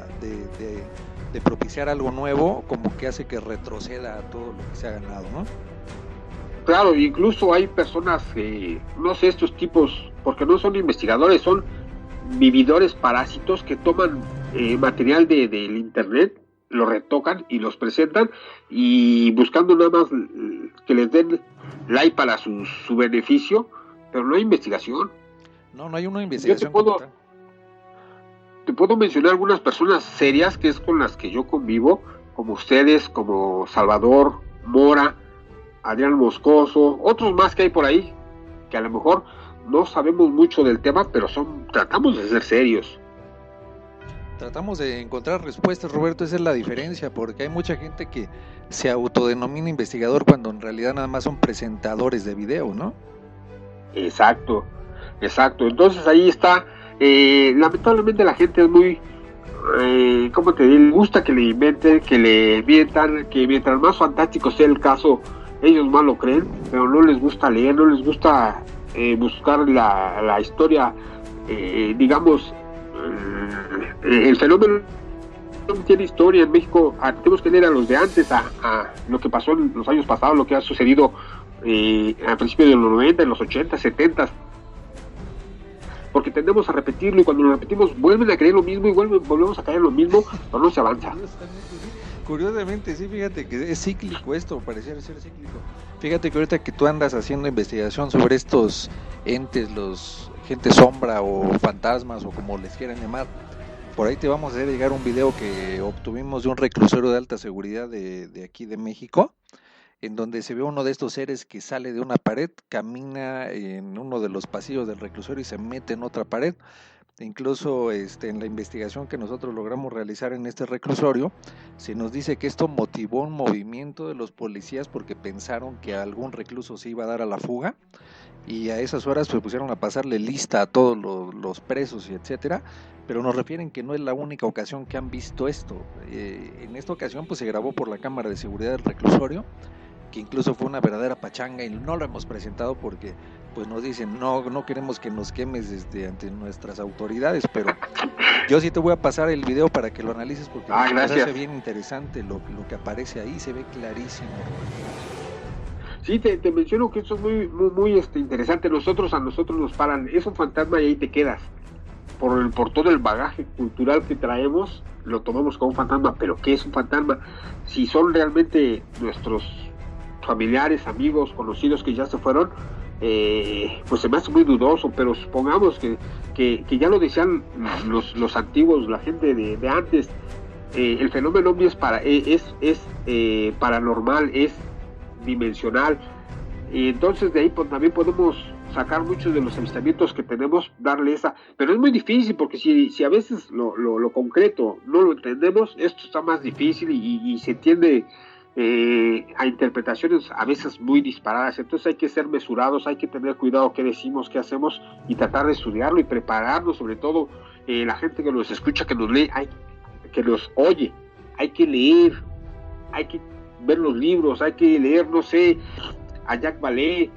S2: propiciar algo nuevo, como que hace que retroceda a todo lo que se ha ganado, ¿no?
S5: Claro, incluso hay personas, no sé, estos tipos, porque no son investigadores, son vividores parásitos que toman material del internet, lo retocan y los presentan, y buscando nada más que les den like para su beneficio, pero no hay investigación.
S2: No hay una investigación.
S5: Te puedo mencionar algunas personas serias que es con las que yo convivo, como ustedes, como Salvador Mora, Adrián Moscoso, otros más que hay por ahí, que a lo mejor no sabemos mucho del tema, pero tratamos de ser serios.
S2: Tratamos de encontrar respuestas, Roberto, esa es la diferencia, porque hay mucha gente que se autodenomina investigador cuando en realidad nada más son presentadores de video, ¿no? Exacto.
S5: Entonces ahí está. Lamentablemente la gente es muy, ¿cómo te digo? Le gusta que le inventen, que le mientan, que mientras más fantástico sea el caso, ellos más lo creen, pero no les gusta leer, no les gusta buscar la historia, digamos. El fenómeno no tiene historia en México. Tenemos que leer a los de antes, a lo que pasó en los años pasados, lo que ha sucedido al principio de los 90, en los 80, 70, porque tendemos a repetirlo, y cuando lo repetimos vuelven a creer lo mismo y volvemos a caer en lo mismo, pero no se avanza.
S2: Curiosamente, sí, fíjate que es cíclico esto, pareciera ser cíclico. Fíjate que ahorita que tú andas haciendo investigación sobre estos entes, los gente sombra o fantasmas o como les quieran llamar, por ahí te vamos a hacer llegar un video que obtuvimos de un reclusorio de alta seguridad de aquí de México, en donde se ve uno de estos seres que sale de una pared, camina en uno de los pasillos del reclusorio y se mete en otra pared. Incluso en la investigación que nosotros logramos realizar en este reclusorio, se nos dice que esto motivó un movimiento de los policías porque pensaron que algún recluso se iba a dar a la fuga, y a esas horas pues pusieron a pasarle lista a todos los presos y etcétera, pero nos refieren que no es la única ocasión que han visto esto. En esta ocasión pues se grabó por la cámara de seguridad del reclusorio, que incluso fue una verdadera pachanga, y no lo hemos presentado porque pues nos dicen no queremos que nos quemes ante nuestras autoridades, pero yo sí te voy a pasar el video para que lo analices, porque me parece bien interesante lo que aparece ahí, se ve clarísimo.
S5: Sí, te menciono que esto es muy interesante. A nosotros nos paran, es un fantasma y ahí te quedas. por todo el bagaje cultural que traemos, lo tomamos como un fantasma. Pero ¿qué es un fantasma? Si son realmente nuestros familiares, amigos, conocidos que ya se fueron, pues se me hace muy dudoso. Pero supongamos que ya lo decían los antiguos, la gente de antes, el fenómeno ovni es paranormal, es dimensional. Y entonces de ahí también podemos sacar muchos de los avistamientos que tenemos, darle esa, pero es muy difícil, porque si a veces lo concreto no lo entendemos, esto está más difícil y se tiende a interpretaciones a veces muy disparadas. Entonces hay que ser mesurados, hay que tener cuidado qué decimos, qué hacemos, y tratar de estudiarlo y prepararnos. Sobre todo la gente que nos escucha, que nos lee, que nos oye, hay que leer, hay que ver los libros, hay que leer, no sé, a Jacques Vallée,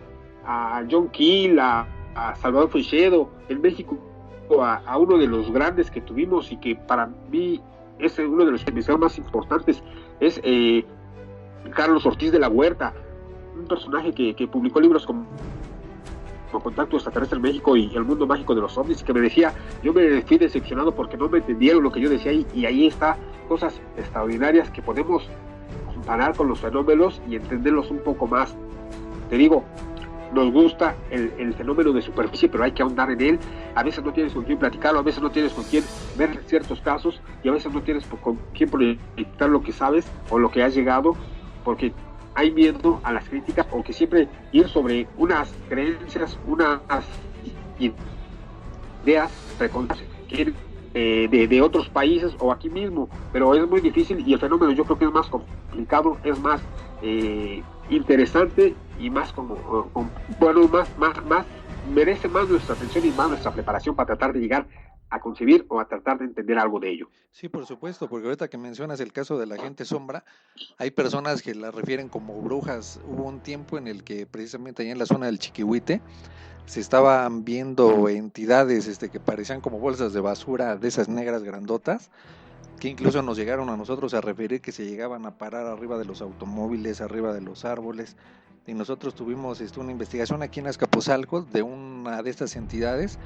S5: a John Keel, a Salvador Freixedo. En México, a uno de los grandes que tuvimos y que para mí es uno de los investigadores más importantes, es Carlos Ortiz de la Huerta, un personaje que publicó libros como Contacto Extraterrestre en México y El Mundo Mágico de los Ovnis, que me decía, yo me fui decepcionado porque no me entendieron lo que yo decía, y ahí está cosas extraordinarias que podemos comparar con los fenómenos y entenderlos un poco más. Te digo, nos gusta el fenómeno de superficie, pero hay que ahondar en él. A veces no tienes con quién platicarlo, a veces no tienes con quién ver ciertos casos, y a veces no tienes con quién proyectar lo que sabes o lo que has llegado, porque hay miedo a las críticas, o que siempre ir sobre unas creencias, unas ideas preconcebidas de otros países o aquí mismo. Pero es muy difícil, y el fenómeno yo creo que es más complicado, es más interesante y más más merece más nuestra atención y más nuestra preparación para tratar de llegar a concebir o a tratar de entender algo de ello.
S2: Sí, por supuesto, porque ahorita que mencionas el caso de la gente sombra, hay personas que la refieren como brujas. Hubo un tiempo en el que precisamente allá en la zona del Chiquihuite se estaban viendo entidades que parecían como bolsas de basura, de esas negras grandotas, que incluso nos llegaron a nosotros a referir que se llegaban a parar arriba de los automóviles, arriba de los árboles. Y nosotros tuvimos una investigación aquí en Azcapotzalco de una de estas entidades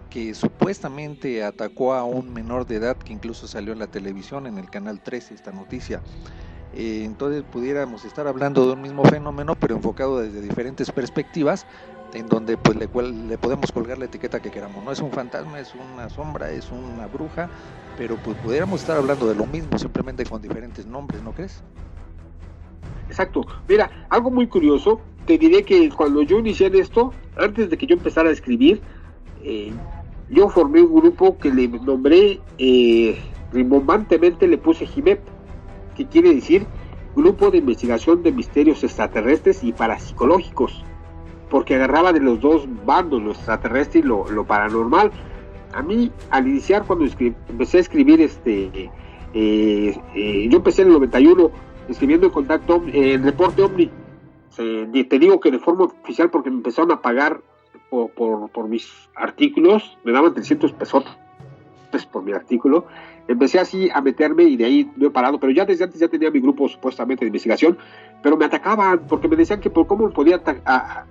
S2: que supuestamente atacó a un menor de edad, que incluso salió en la televisión, en el canal 13, esta noticia. Entonces pudiéramos estar hablando de un mismo fenómeno, pero enfocado desde diferentes perspectivas, en donde pues le podemos colgar la etiqueta que queramos. No es un fantasma, es una sombra, es una bruja, pero pues pudiéramos estar hablando de lo mismo, simplemente con diferentes nombres, ¿no crees?
S5: Exacto. Mira, algo muy curioso, te diré que cuando yo inicié en esto, antes de que yo empezara a escribir, yo formé un grupo que le nombré, rimbombantemente le puse GIMEP, que quiere decir Grupo de Investigación de Misterios Extraterrestres y Parapsicológicos, porque agarraba de los dos bandos, lo extraterrestre y lo paranormal. A mí, al iniciar, cuando empecé a escribir, yo empecé en el 91 escribiendo en Contacto, el reporte OVNI. Te digo que de forma oficial, porque me empezaron a pagar por mis artículos, me daban 300 pesos por mi artículo. Empecé así a meterme, y de ahí no he parado. Pero ya desde antes ya tenía mi grupo supuestamente de investigación, pero me atacaban porque me decían que por cómo podía estar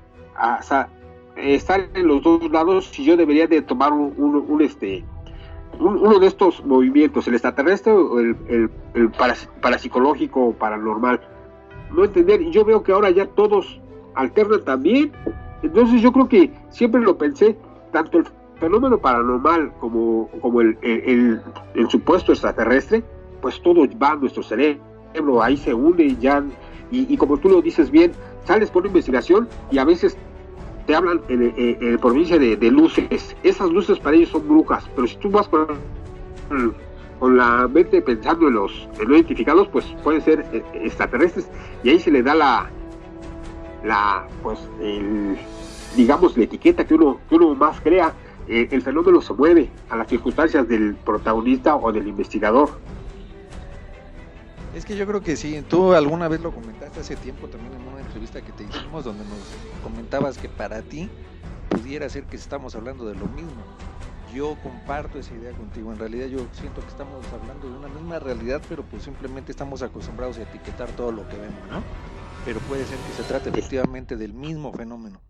S5: en los dos lados, si yo debería de tomar uno de estos movimientos, el extraterrestre o el parapsicológico o paranormal. No entender, y yo veo que ahora ya todos alternan también. Entonces yo creo que siempre lo pensé, tanto el fenómeno paranormal como el supuesto extraterrestre, pues todo va a nuestro cerebro, ahí se une ya, y como tú lo dices bien, sales por una investigación y a veces te hablan en provincia de luces. Esas luces para ellos son brujas, pero si tú vas con la mente pensando en los no identificados, pues pueden ser extraterrestres, y ahí se le da digamos, la etiqueta que uno más crea. El fenómeno se mueve a las circunstancias del protagonista o del investigador.
S2: Es que yo creo que sí, tú alguna vez lo comentaste hace tiempo también en una entrevista que te hicimos, donde nos comentabas que para ti pudiera ser que estamos hablando de lo mismo. Yo comparto esa idea contigo. En realidad yo siento que estamos hablando de una misma realidad, pero pues simplemente estamos acostumbrados a etiquetar todo lo que vemos, ¿no? Pero puede ser que se trate efectivamente del mismo fenómeno.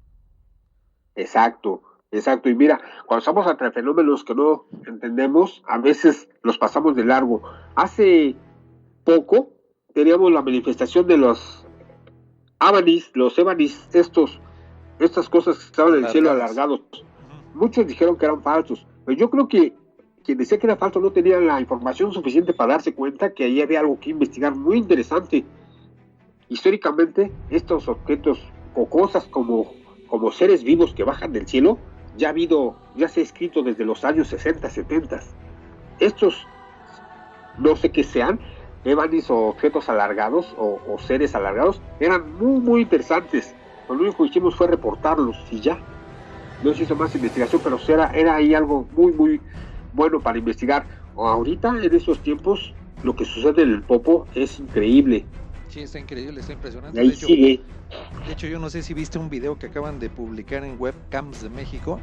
S5: Exacto. Exacto, y mira, cuando estamos ante fenómenos que no entendemos, a veces los pasamos de largo. Hace poco teníamos la manifestación de los Ébanis, estas cosas que estaban en el cielo alargados. Muchos dijeron que eran falsos, pero yo creo que quien decía que era falso no tenía la información suficiente para darse cuenta que ahí había algo que investigar muy interesante. Históricamente, estos objetos o cosas como seres vivos que bajan del cielo, ya se ha escrito desde los años 60, 70. Estos, no sé qué sean, Ébanis o objetos alargados o seres alargados, eran muy, muy interesantes. Lo único que hicimos fue reportarlos y ya. No se hizo más investigación, pero era ahí algo muy, muy bueno para investigar. Ahorita, en esos tiempos, lo que sucede en el Popo es increíble.
S2: Sí, está increíble, está impresionante.
S5: Ahí sigue.
S2: De hecho, yo no sé si viste un video que acaban de publicar en Webcams de México,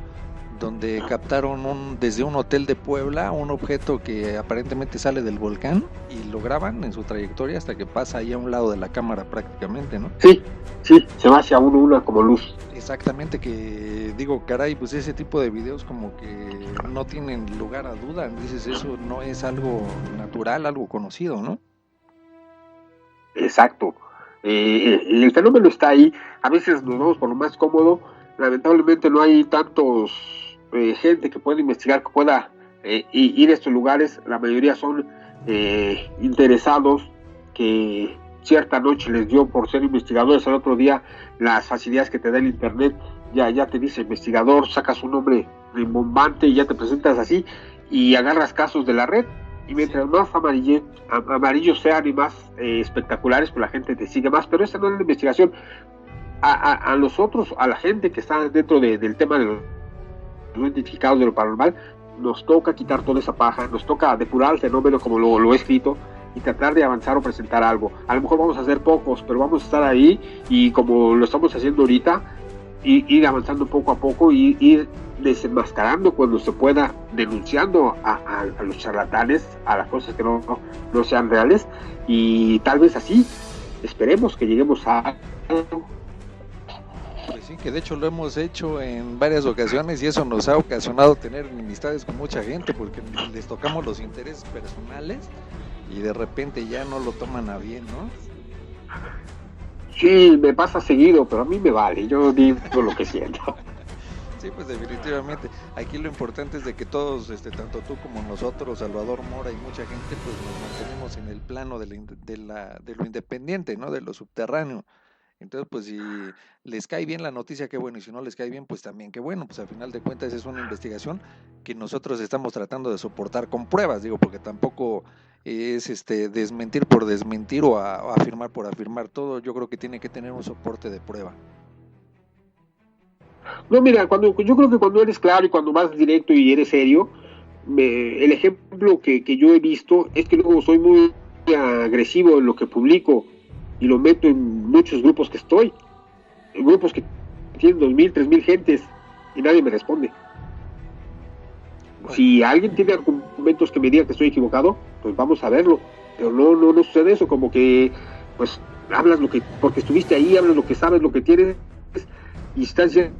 S2: donde captaron desde un hotel de Puebla un objeto que aparentemente sale del volcán y lo graban en su trayectoria hasta que pasa ahí a un lado de la cámara prácticamente, ¿no?
S5: Sí, se va hacia una como luz.
S2: Exactamente, que digo, caray, pues ese tipo de videos como que no tienen lugar a duda. Dices, eso no es algo natural, algo conocido, ¿no?
S5: Exacto. El fenómeno está ahí. A veces nos vamos por lo más cómodo. Lamentablemente no hay tantos gente que pueda investigar, que pueda ir a estos lugares. La mayoría son interesados que cierta noche les dio por ser investigadores. Al otro día las facilidades que te da el internet, ya te dice investigador, sacas un nombre rimbombante y ya te presentas así y agarras casos de la red. Y mientras más amarillos sean y más espectaculares, pues la gente te sigue más. Pero esa no es la investigación. A nosotros, a la gente que está dentro del tema de los identificados de lo paranormal, nos toca quitar toda esa paja, nos toca depurar el fenómeno como lo he escrito y tratar de avanzar o presentar algo. A lo mejor vamos a hacer pocos, pero vamos a estar ahí y como lo estamos haciendo ahorita, ir avanzando poco a poco y ir desenmascarando cuando se pueda, denunciando a los charlatanes, a las cosas que no sean reales, y tal vez así esperemos que lleguemos a algo.
S2: Pues sí, que de hecho lo hemos hecho en varias ocasiones y eso nos ha ocasionado tener enemistades con mucha gente porque les tocamos los intereses personales y de repente ya no lo toman a bien, ¿no?
S5: Sí, me pasa seguido, pero a mí me vale, yo digo lo que siento.
S2: Sí, pues definitivamente. Aquí lo importante es de que todos, tanto tú como nosotros, Salvador Mora y mucha gente, pues nos mantenemos en el plano de lo independiente, ¿no? De lo subterráneo. Entonces, pues si les cae bien la noticia, qué bueno, y si no les cae bien, pues también qué bueno. Pues al final de cuentas es una investigación que nosotros estamos tratando de soportar con pruebas, digo, porque tampoco es desmentir por desmentir o afirmar por afirmar. Todo yo creo que tiene que tener un soporte de prueba.
S5: No, mira, yo creo que cuando eres claro y cuando vas directo y eres serio, el ejemplo que yo he visto es que luego soy muy agresivo en lo que publico y lo meto en muchos grupos que estoy, en grupos que tienen 2,000, 3,000 gentes y nadie me responde. Si alguien tiene argumentos que me diga que estoy equivocado, pues vamos a verlo, pero no sucede eso, como que pues hablas porque estuviste ahí, hablas lo que sabes, lo que tienes y estás diciendo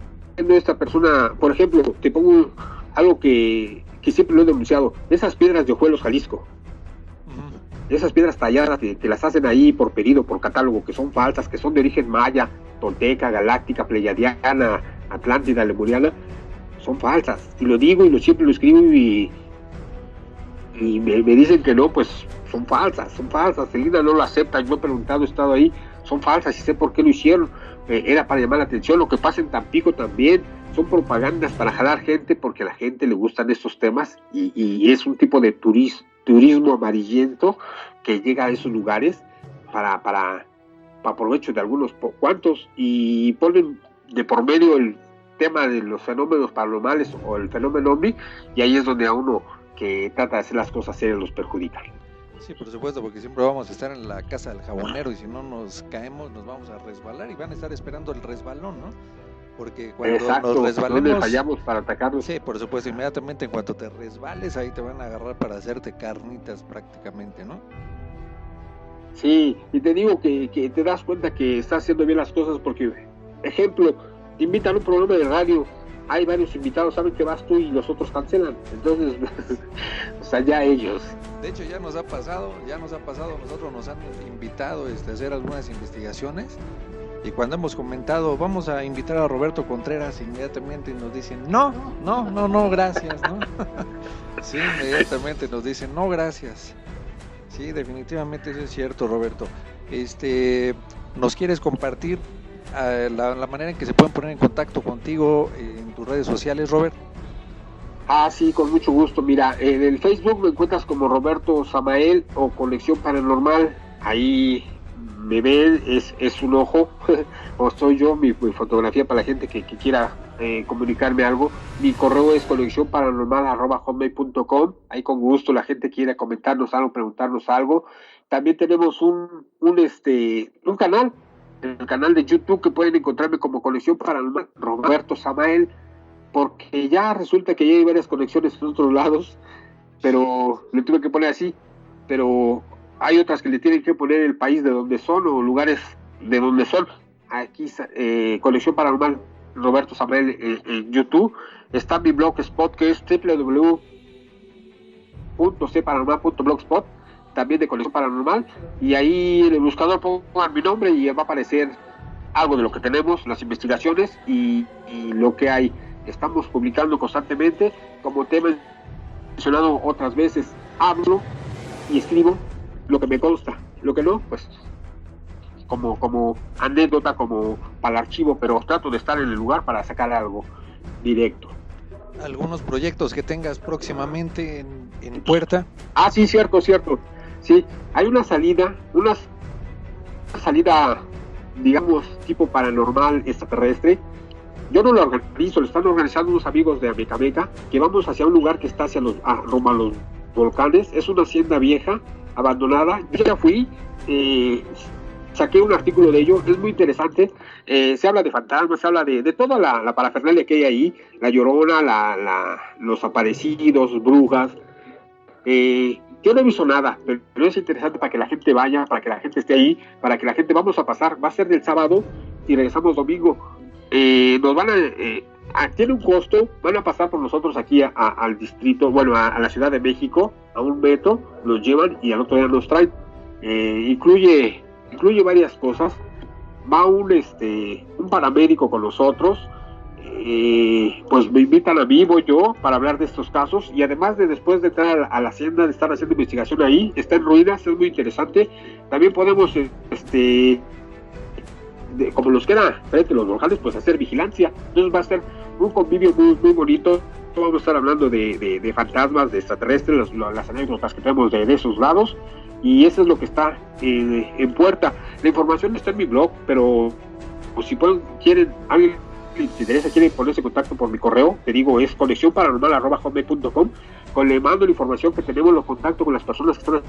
S5: esta persona, por ejemplo, te pongo algo que siempre lo he denunciado, esas piedras de Ojuelos, Jalisco. Esas piedras talladas que las hacen ahí por pedido, por catálogo, que son falsas, que son de origen maya, tolteca, galáctica, pleyadiana, atlántida, lemuriana, son falsas. Y lo digo y siempre lo escribo y me dicen que no, pues son falsas. Celina no lo acepta, yo he preguntado, he estado ahí, son falsas y sé por qué lo hicieron. Era para llamar la atención. Lo que pasa en Tampico también son propagandas para jalar gente porque a la gente le gustan estos temas y es un tipo de turismo amarillento que llega a esos lugares para provecho de algunos cuantos y ponen de por medio el tema de los fenómenos paranormales o el fenómeno ovni y ahí es donde a uno que trata de hacer las cosas serias los perjudican.
S2: Sí, por supuesto, porque siempre vamos a estar en la casa del jabonero y si no nos caemos nos vamos a resbalar y van a estar esperando el resbalón, ¿no? Porque cuando nos resbalemos...
S5: ¿Dónde fallamos para atacarnos?
S2: Sí, por supuesto, inmediatamente en cuanto te resbales ahí te van a agarrar para hacerte carnitas prácticamente, ¿no?
S5: Sí, y te digo que te das cuenta que estás haciendo bien las cosas porque, ejemplo, te invitan a un programa de radio hay varios invitados, saben que vas tú y los otros cancelan. Entonces, o sea, ya ellos.
S2: De hecho, ya nos ha pasado, nosotros nos han invitado a hacer algunas investigaciones, y cuando hemos comentado, vamos a invitar a Roberto Contreras, inmediatamente nos dicen, no, gracias, ¿no? Sí, inmediatamente nos dicen, no, gracias. Sí, definitivamente eso es cierto, Roberto. ¿Nos quieres compartir la manera en que se pueden poner en contacto contigo en tus redes sociales, Robert?
S5: Sí, con mucho gusto. Mira, en el Facebook me encuentras como Roberto Samael o Conexión Paranormal. Ahí me ven, es un ojo, o soy yo, mi fotografía para la gente que quiera comunicarme algo. Mi correo es conexiónparanormal@hotmail.com. Ahí con gusto la gente quiera comentarnos algo, preguntarnos algo. También tenemos un canal, el canal de YouTube, que pueden encontrarme como Conexión Paranormal Roberto Samael, porque ya resulta que ya hay varias conexiones en otros lados, pero le tuve que poner así, pero hay otras que le tienen que poner el país de donde son o lugares de donde son. Aquí Conexión Paranormal Roberto Samael en YouTube. Está mi blogspot, que es www.cparanormal.blogspot, también de Conexión Paranormal, y ahí en el buscador pongan mi nombre y va a aparecer algo de lo que tenemos, las investigaciones y lo que hay. Estamos publicando constantemente, como te he mencionado otras veces, hablo y escribo lo que me consta, lo que no, pues como anécdota, como para el archivo, pero trato de estar en el lugar para sacar algo directo.
S2: ¿Algunos proyectos que tengas próximamente en puerta?
S5: Sí, cierto, sí, hay una salida, digamos, tipo paranormal extraterrestre. Yo no lo organizo, lo están organizando unos amigos de Amecameca, que vamos hacia un lugar que está rumbo a los volcanes. Es una hacienda vieja, abandonada. Yo ya fui, saqué un artículo de ello, es muy interesante. Se habla de fantasmas, se habla de toda la parafernalia que hay ahí, la Llorona, los aparecidos, brujas. Yo no he visto nada, pero es interesante para que la gente vaya, para que la gente esté ahí, para que la gente vamos a pasar. Va a ser del sábado y regresamos domingo. Nos van tiene un costo, van a pasar por nosotros aquí al distrito, bueno, a la Ciudad de México, a un metro, nos llevan y al otro día nos traen. Incluye varias cosas. Va un paramédico con nosotros, pues me invitan a mí, voy yo para hablar de estos casos, y además de después de entrar a la hacienda, de estar haciendo investigación ahí, está en ruinas, es muy interesante. También podemos como los queda frente a los volcanes, pues hacer vigilancia. Entonces va a ser un convivio muy, muy bonito. Vamos a estar hablando de fantasmas, de extraterrestres, las anécdotas que tenemos de esos lados, y eso es lo que está en puerta. La información está en mi blog, pero pues, si quieren, alguien les interesa, quieren ponerse en contacto por mi correo, te digo, es conexiónparanormal@hotmail.com. Le mando la información que tenemos, los contactos con las personas que están en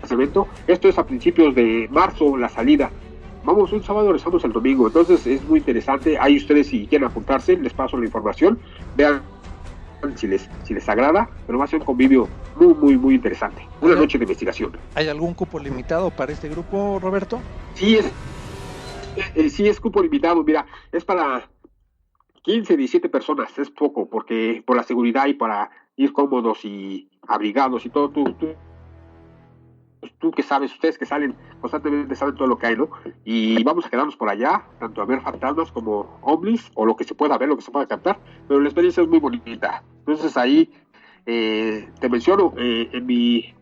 S5: este evento. Esto es a principios de marzo, la salida. Vamos un sábado, regresamos el domingo. Entonces es muy interesante. Ahí ustedes, si quieren apuntarse, les paso la información. Vean si les agrada, pero va a ser un convivio muy, muy, muy interesante. Una noche de investigación.
S2: ¿Hay algún cupo limitado para este grupo, Roberto?
S5: Sí, es cupo limitado. Mira, es para 15, 17 personas. Es poco, porque por la seguridad y para ir cómodos y abrigados y todo. Tú que sabes, ustedes que salen constantemente saben todo lo que hay, ¿no? Y vamos a quedarnos por allá, tanto a ver fantasmas como ovnis, o lo que se pueda ver, lo que se pueda captar, pero la experiencia es muy bonita. Entonces ahí te menciono, en mi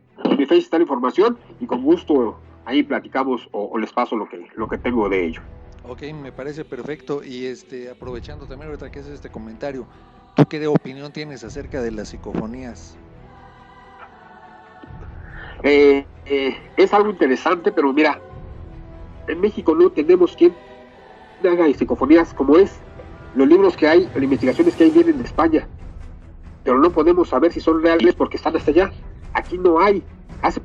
S5: Face está la información, y con gusto ahí platicamos o les paso lo que tengo de ello.
S2: Ok, me parece perfecto. Y aprovechando también ahorita que haces este comentario, ¿tú qué opinión tienes acerca de las psicofonías?
S5: Es algo interesante, pero mira, en México no tenemos quien haga psicofonías como es. Los libros que hay, las investigaciones que hay vienen de España, pero no podemos saber si son reales porque están hasta allá. Aquí no hay. Hace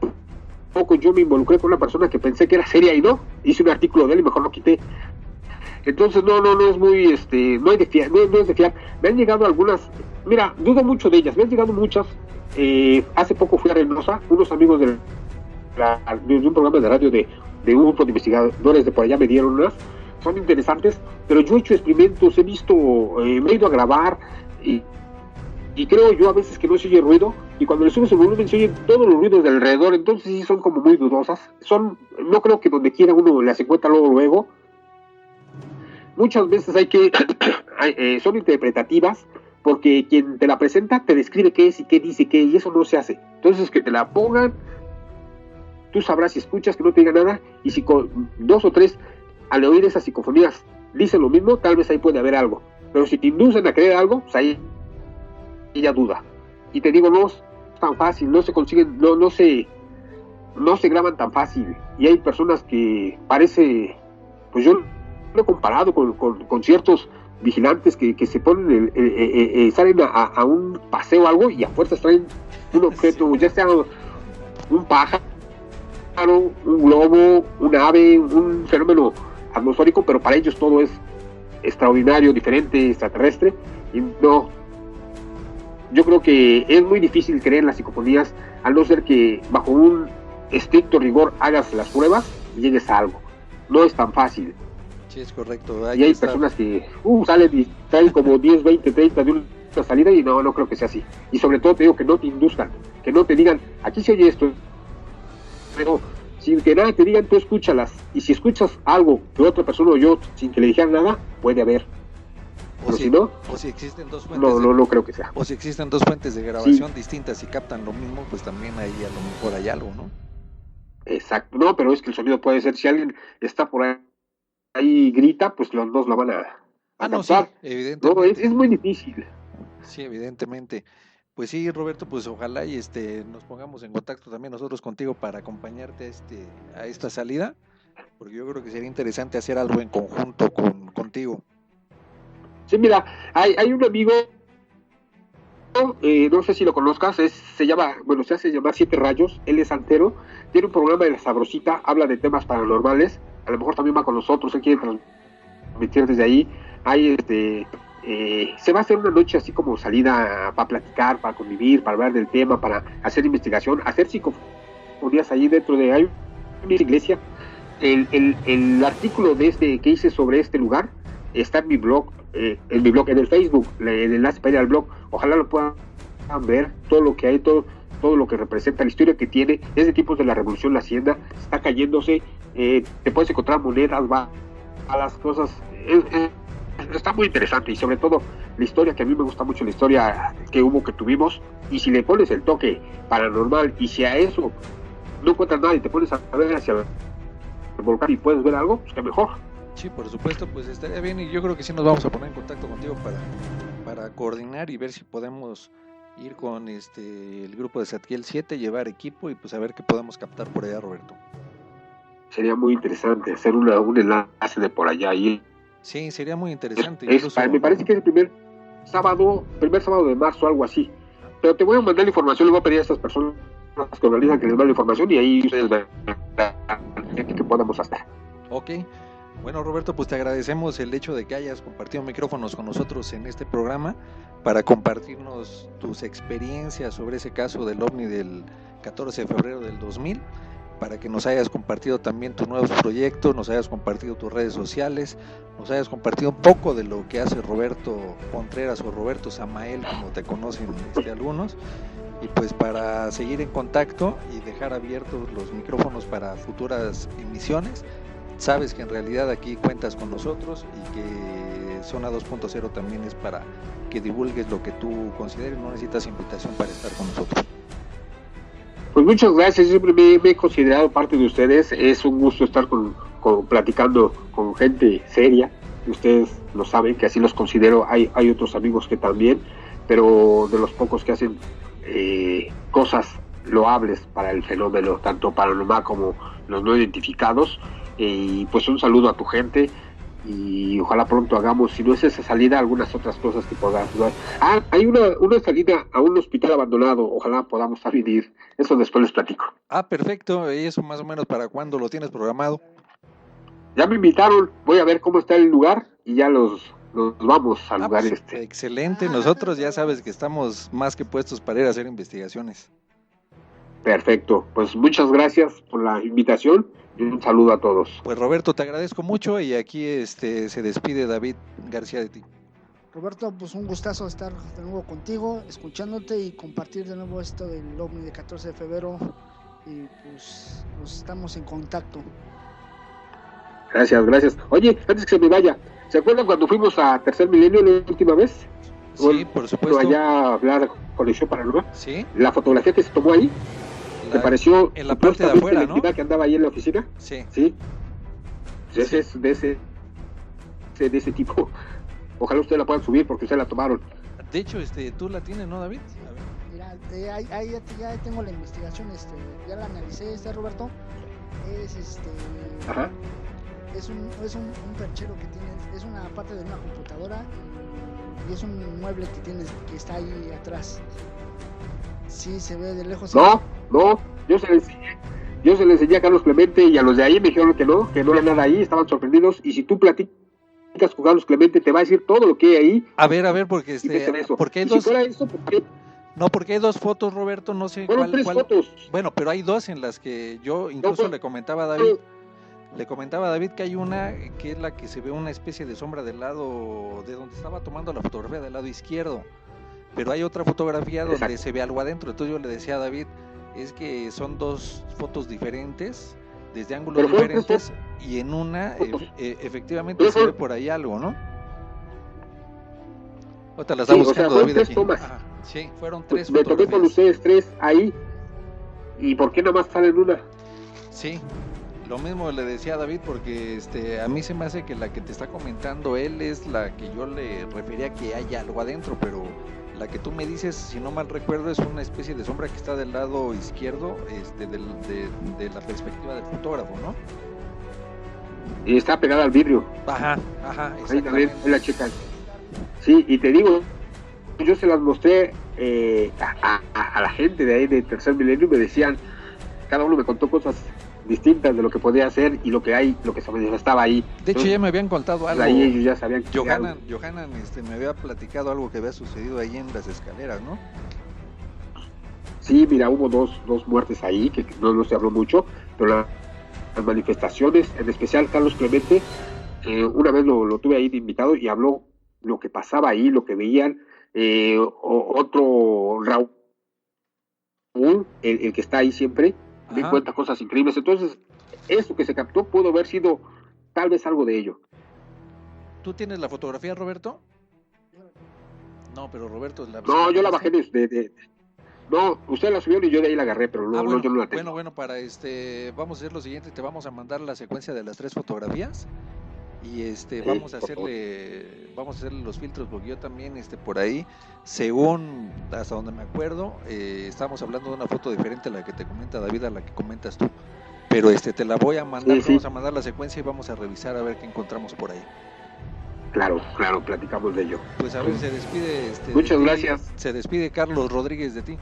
S5: poco yo me involucré con una persona que pensé que era seria y no, hice un artículo de él y mejor lo quité. Entonces no es muy, no es de fiar. Me han llegado algunas, mira, dudo mucho de ellas, me han llegado muchas. Hace poco fui a Reynosa, unos amigos de un programa de radio de un grupo de investigadores de por allá me dieron unas. son interesantes, pero yo he hecho experimentos, he visto, me he ido a grabar y creo yo a veces que no se oye ruido, y cuando le subes el volumen se oyen todos los ruidos de alrededor, entonces sí son como muy dudosas. No creo que donde quiera uno las encuentra luego. Muchas veces son interpretativas, porque quien te la presenta te describe qué es y qué dice qué, y eso no se hace. Entonces que te la pongan, tú sabrás si escuchas, que no te diga nada, y si con 2 o 3 al oír esas psicofonías dicen lo mismo, tal vez ahí puede haber algo. Pero si te inducen a creer algo, pues ahí ella duda. Y te digo, no es tan fácil, no se consiguen, no se graban tan fácil. Y hay personas que parece, pues yo lo he comparado con ciertos vigilantes que se ponen, salen a un paseo o algo y a fuerzas traen un objeto, ya sea un pájaro, un globo, un ave, un fenómeno atmosférico, pero para ellos todo es extraordinario, diferente, extraterrestre. Y no, yo creo que es muy difícil creer en las psicofonías, al no ser que bajo un estricto rigor hagas las pruebas y llegues a algo. No es tan fácil.
S2: Sí, es correcto.
S5: Y hay personas que salen y traen como 10, 20, 30 de una salida, y no creo que sea así. Y sobre todo te digo que no te induzcan, que no te digan, aquí se oye esto, pero sin que nada te digan, tú escúchalas. Y si escuchas algo que otra persona oyó sin que le dijeran nada, puede haber.
S2: O si existen dos fuentes
S5: no creo que sea.
S2: O si existen dos fuentes de grabación distintas y captan lo mismo, pues también ahí a lo mejor hay algo, ¿no?
S5: Exacto, no, pero es que el sonido puede ser, si alguien está por ahí grita, pues los dos lo van a captar.
S2: No, sí, evidentemente.
S5: No, es muy difícil.
S2: Sí, evidentemente. Pues sí, Roberto, pues ojalá y nos pongamos en contacto también nosotros contigo para acompañarte a esta salida, porque yo creo que sería interesante hacer algo en conjunto contigo.
S5: Sí, mira, hay un amigo, no sé si lo conozcas, se hace llamar 7 Rayos, él es santero, tiene un programa de La Sabrosita, habla de temas paranormales, a lo mejor también va con nosotros, él quiere transmitir desde ahí. Se va a hacer una noche así como salida para platicar, para convivir, para hablar del tema, para hacer investigación, hacer psicofonías ahí dentro de hay una iglesia. El artículo que hice sobre este lugar está en mi blog, en el Facebook, el enlace para ir al blog. Ojalá lo puedan ver, todo lo que hay, todo lo que representa, la historia que tiene. Es de tiempos de la Revolución, la hacienda está cayéndose, te puedes encontrar monedas, balas, cosas. Está muy interesante, y sobre todo la historia, que a mí me gusta mucho la historia que tuvimos, y si le pones el toque paranormal, y si a eso no encuentras nada y te pones a ver hacia el volcán y puedes ver algo, pues que mejor.
S2: Sí, por supuesto, pues estaría bien, y yo creo que sí nos vamos a poner en contacto contigo para coordinar y ver si podemos ir con el grupo de Zadkiel 7, llevar equipo y pues a ver qué podemos captar por allá, Roberto.
S5: Sería muy interesante hacer un enlace de por allá ahí.
S2: Sí, sería muy interesante.
S5: Me parece que es el primer sábado de marzo, algo así. Pero te voy a mandar la información, le voy a pedir a estas personas que organizan que les manden la información, y ahí ustedes verán que podamos hacer.
S2: Ok. Bueno, Roberto, pues te agradecemos el hecho de que hayas compartido micrófonos con nosotros en este programa para compartirnos tus experiencias sobre ese caso del OVNI del 14 de febrero del 2000, para que nos hayas compartido también tus nuevos proyectos, nos hayas compartido tus redes sociales, nos hayas compartido un poco de lo que hace Roberto Contreras o Roberto Samael, como te conocen algunos, y pues para seguir en contacto y dejar abiertos los micrófonos para futuras emisiones. Sabes que en realidad aquí cuentas con nosotros y que Zona 2.0 también es para que divulgues lo que tú consideres, no necesitas invitación para estar con nosotros.
S5: Pues muchas gracias, siempre me he considerado parte de ustedes, es un gusto estar platicando con gente seria, ustedes lo saben que así los considero, hay otros amigos que también, pero de los pocos que hacen cosas loables para el fenómeno, tanto paranormal como los no identificados. Y pues un saludo a tu gente, y ojalá pronto hagamos, si no es esa salida, algunas otras cosas que podamos ayudar. Hay una salida a un hospital abandonado, ojalá podamos ir, eso después les platico.
S2: Perfecto, ¿y eso más o menos para cuándo lo tienes programado?
S5: Ya me invitaron, voy a ver cómo está el lugar y ya los vamos al lugar
S2: pues, Excelente, nosotros ya sabes que estamos más que puestos para ir a hacer investigaciones.
S5: Perfecto, pues muchas gracias por la invitación. Y un saludo a todos.
S2: Pues Roberto, te agradezco mucho y aquí se despide David García de ti.
S3: Roberto, pues un gustazo estar de nuevo contigo, escuchándote y compartir de nuevo esto del OVNI de 14 de febrero y pues estamos en contacto.
S5: Gracias. Oye, antes que se me vaya, ¿se acuerdan cuando fuimos a Tercer Milenio la última vez?
S2: Sí, bueno, por supuesto.
S5: Allá a hablar Conexión Paranormal.
S2: Sí.
S5: La fotografía que se tomó ahí, ¿te pareció
S2: en la parte de afuera, ¿no?
S5: Que andaba ahí en la oficina.
S2: Sí.
S5: Sí. Pues es de ese tipo. Ojalá ustedes la puedan subir porque ustedes la tomaron.
S2: De hecho, tú la tienes, ¿no, David?
S3: Mira, ahí ya tengo la investigación, ya la analicé, Roberto.
S5: Ajá.
S3: Es un perchero que tiene, es una parte de una computadora y es un mueble que está ahí atrás. Sí, se ve de lejos.
S5: No, yo se le enseñé a Carlos Clemente y a los de ahí me dijeron que no había nada ahí, estaban sorprendidos. Y si tú platicas con Carlos Clemente te va a decir todo lo que hay ahí.
S2: A ver, porque porque hay dos.
S5: Si fuera eso, ¿por qué?
S2: No, porque hay dos fotos, Roberto, no sé
S5: cuál. Fotos.
S2: Bueno, pero hay dos en las que yo incluso le comentaba a David. Le comentaba a David que hay una que es la que se ve una especie de sombra del lado de donde estaba tomando la fotografía del lado izquierdo. Pero hay otra fotografía donde Exacto. Se ve algo adentro. Entonces yo le decía a David, es que son dos fotos diferentes, desde ángulos diferentes, y en una efectivamente se ve por ahí algo, ¿no? Ahorita la está buscando David aquí. Sí, fueron 3 fotografías.
S5: Me toqué con ustedes 3 ahí. ¿Y por qué nada más salen una?
S2: Sí, lo mismo le decía a David porque a mí se me hace que la que te está comentando él es la que yo le refería que hay algo adentro, pero la que tú me dices, si no mal recuerdo, es una especie de sombra que está del lado izquierdo de la perspectiva del fotógrafo, ¿no?
S5: Y está pegada al vidrio.
S2: Ajá,
S5: ahí también, ahí la checan. Sí, y te digo, yo se las mostré a la gente de ahí de Tercer Milenio y me decían, cada uno me contó cosas distintas de lo que podía hacer y lo que se manifestaba ahí.
S2: De hecho, ya me habían contado algo.
S5: Ahí ellos ya sabían que
S2: Johanan me había platicado algo que había sucedido ahí en las escaleras, ¿no?
S5: Sí, mira, hubo dos muertes ahí, que no se habló mucho, pero las manifestaciones, en especial Carlos Clemente, una vez lo tuve ahí de invitado y habló lo que pasaba ahí, lo que veían. Otro Raúl, el que está ahí siempre, me cuenta cosas increíbles. Entonces, eso que se captó pudo haber sido tal vez algo de ello.
S2: ¿Tú tienes la fotografía, Roberto? No, pero Roberto...
S5: No, yo la bajé No, usted la subió y yo de ahí la agarré, pero
S2: bueno,
S5: yo no la tengo.
S2: Bueno, para vamos a hacer lo siguiente, te vamos a mandar la secuencia de las 3 fotografías y sí, vamos a hacerle los filtros, porque yo también por ahí, según hasta donde me acuerdo, estamos hablando de una foto diferente a la que te comenta David, a la que comentas tú, pero te la voy a mandar, vamos a mandar la secuencia y vamos a revisar a ver qué encontramos por ahí.
S5: Claro, platicamos de ello.
S2: Pues a ver, se despide
S5: muchas gracias.
S2: Se despide Carlos Rodríguez de ti.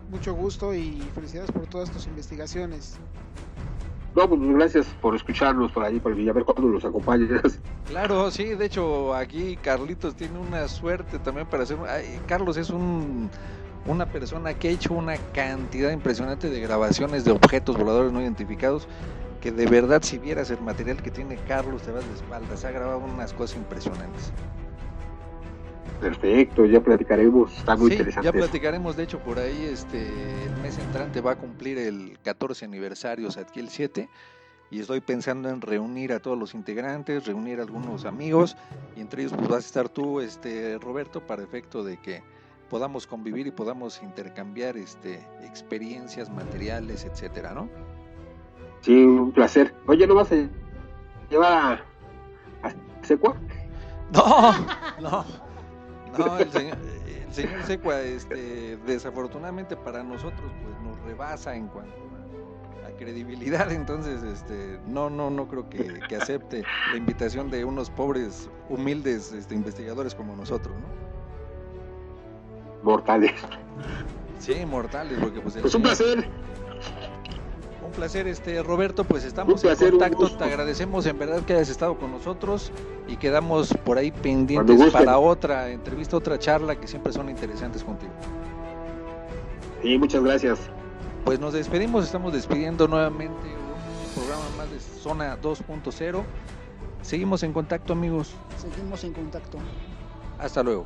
S4: Mucho gusto y felicidades por todas tus investigaciones.
S5: No, pues gracias por escucharnos por ahí, y a ver cuándo nos acompañas.
S2: Claro, sí, de hecho aquí Carlitos tiene una suerte también para hacer... Carlos es una persona que ha hecho una cantidad impresionante de grabaciones de objetos voladores no identificados, que de verdad si vieras el material que tiene Carlos te vas de espaldas, ha grabado unas cosas impresionantes.
S5: Perfecto, ya platicaremos, está muy interesante.
S2: Ya platicaremos, de hecho por ahí el mes entrante va a cumplir el 14 aniversario Zadkiel 7 y estoy pensando en reunir a todos los integrantes, reunir a algunos amigos y entre ellos pues vas a estar tú, Roberto, para efecto de que podamos convivir y podamos intercambiar experiencias, materiales, etcétera, ¿no?
S5: Sí, un placer. Oye, ¿no vas a llevar a Secua?
S2: No, el señor Secua, desafortunadamente para nosotros, pues nos rebasa en cuanto a credibilidad, entonces, no creo que acepte la invitación de unos pobres, humildes, investigadores como nosotros, ¿no?
S5: Mortales.
S2: Sí, mortales, porque pues...
S5: Pues un placer.
S2: Un placer, Roberto, pues estamos en contacto, te agradecemos en verdad que hayas estado con nosotros y quedamos por ahí pendientes para otra entrevista, otra charla que siempre son interesantes contigo.
S5: Sí, muchas gracias.
S2: Pues nos despedimos, estamos despidiendo nuevamente programa más de Zona 2.0. Seguimos en contacto, amigos.
S3: Seguimos en contacto.
S2: Hasta luego.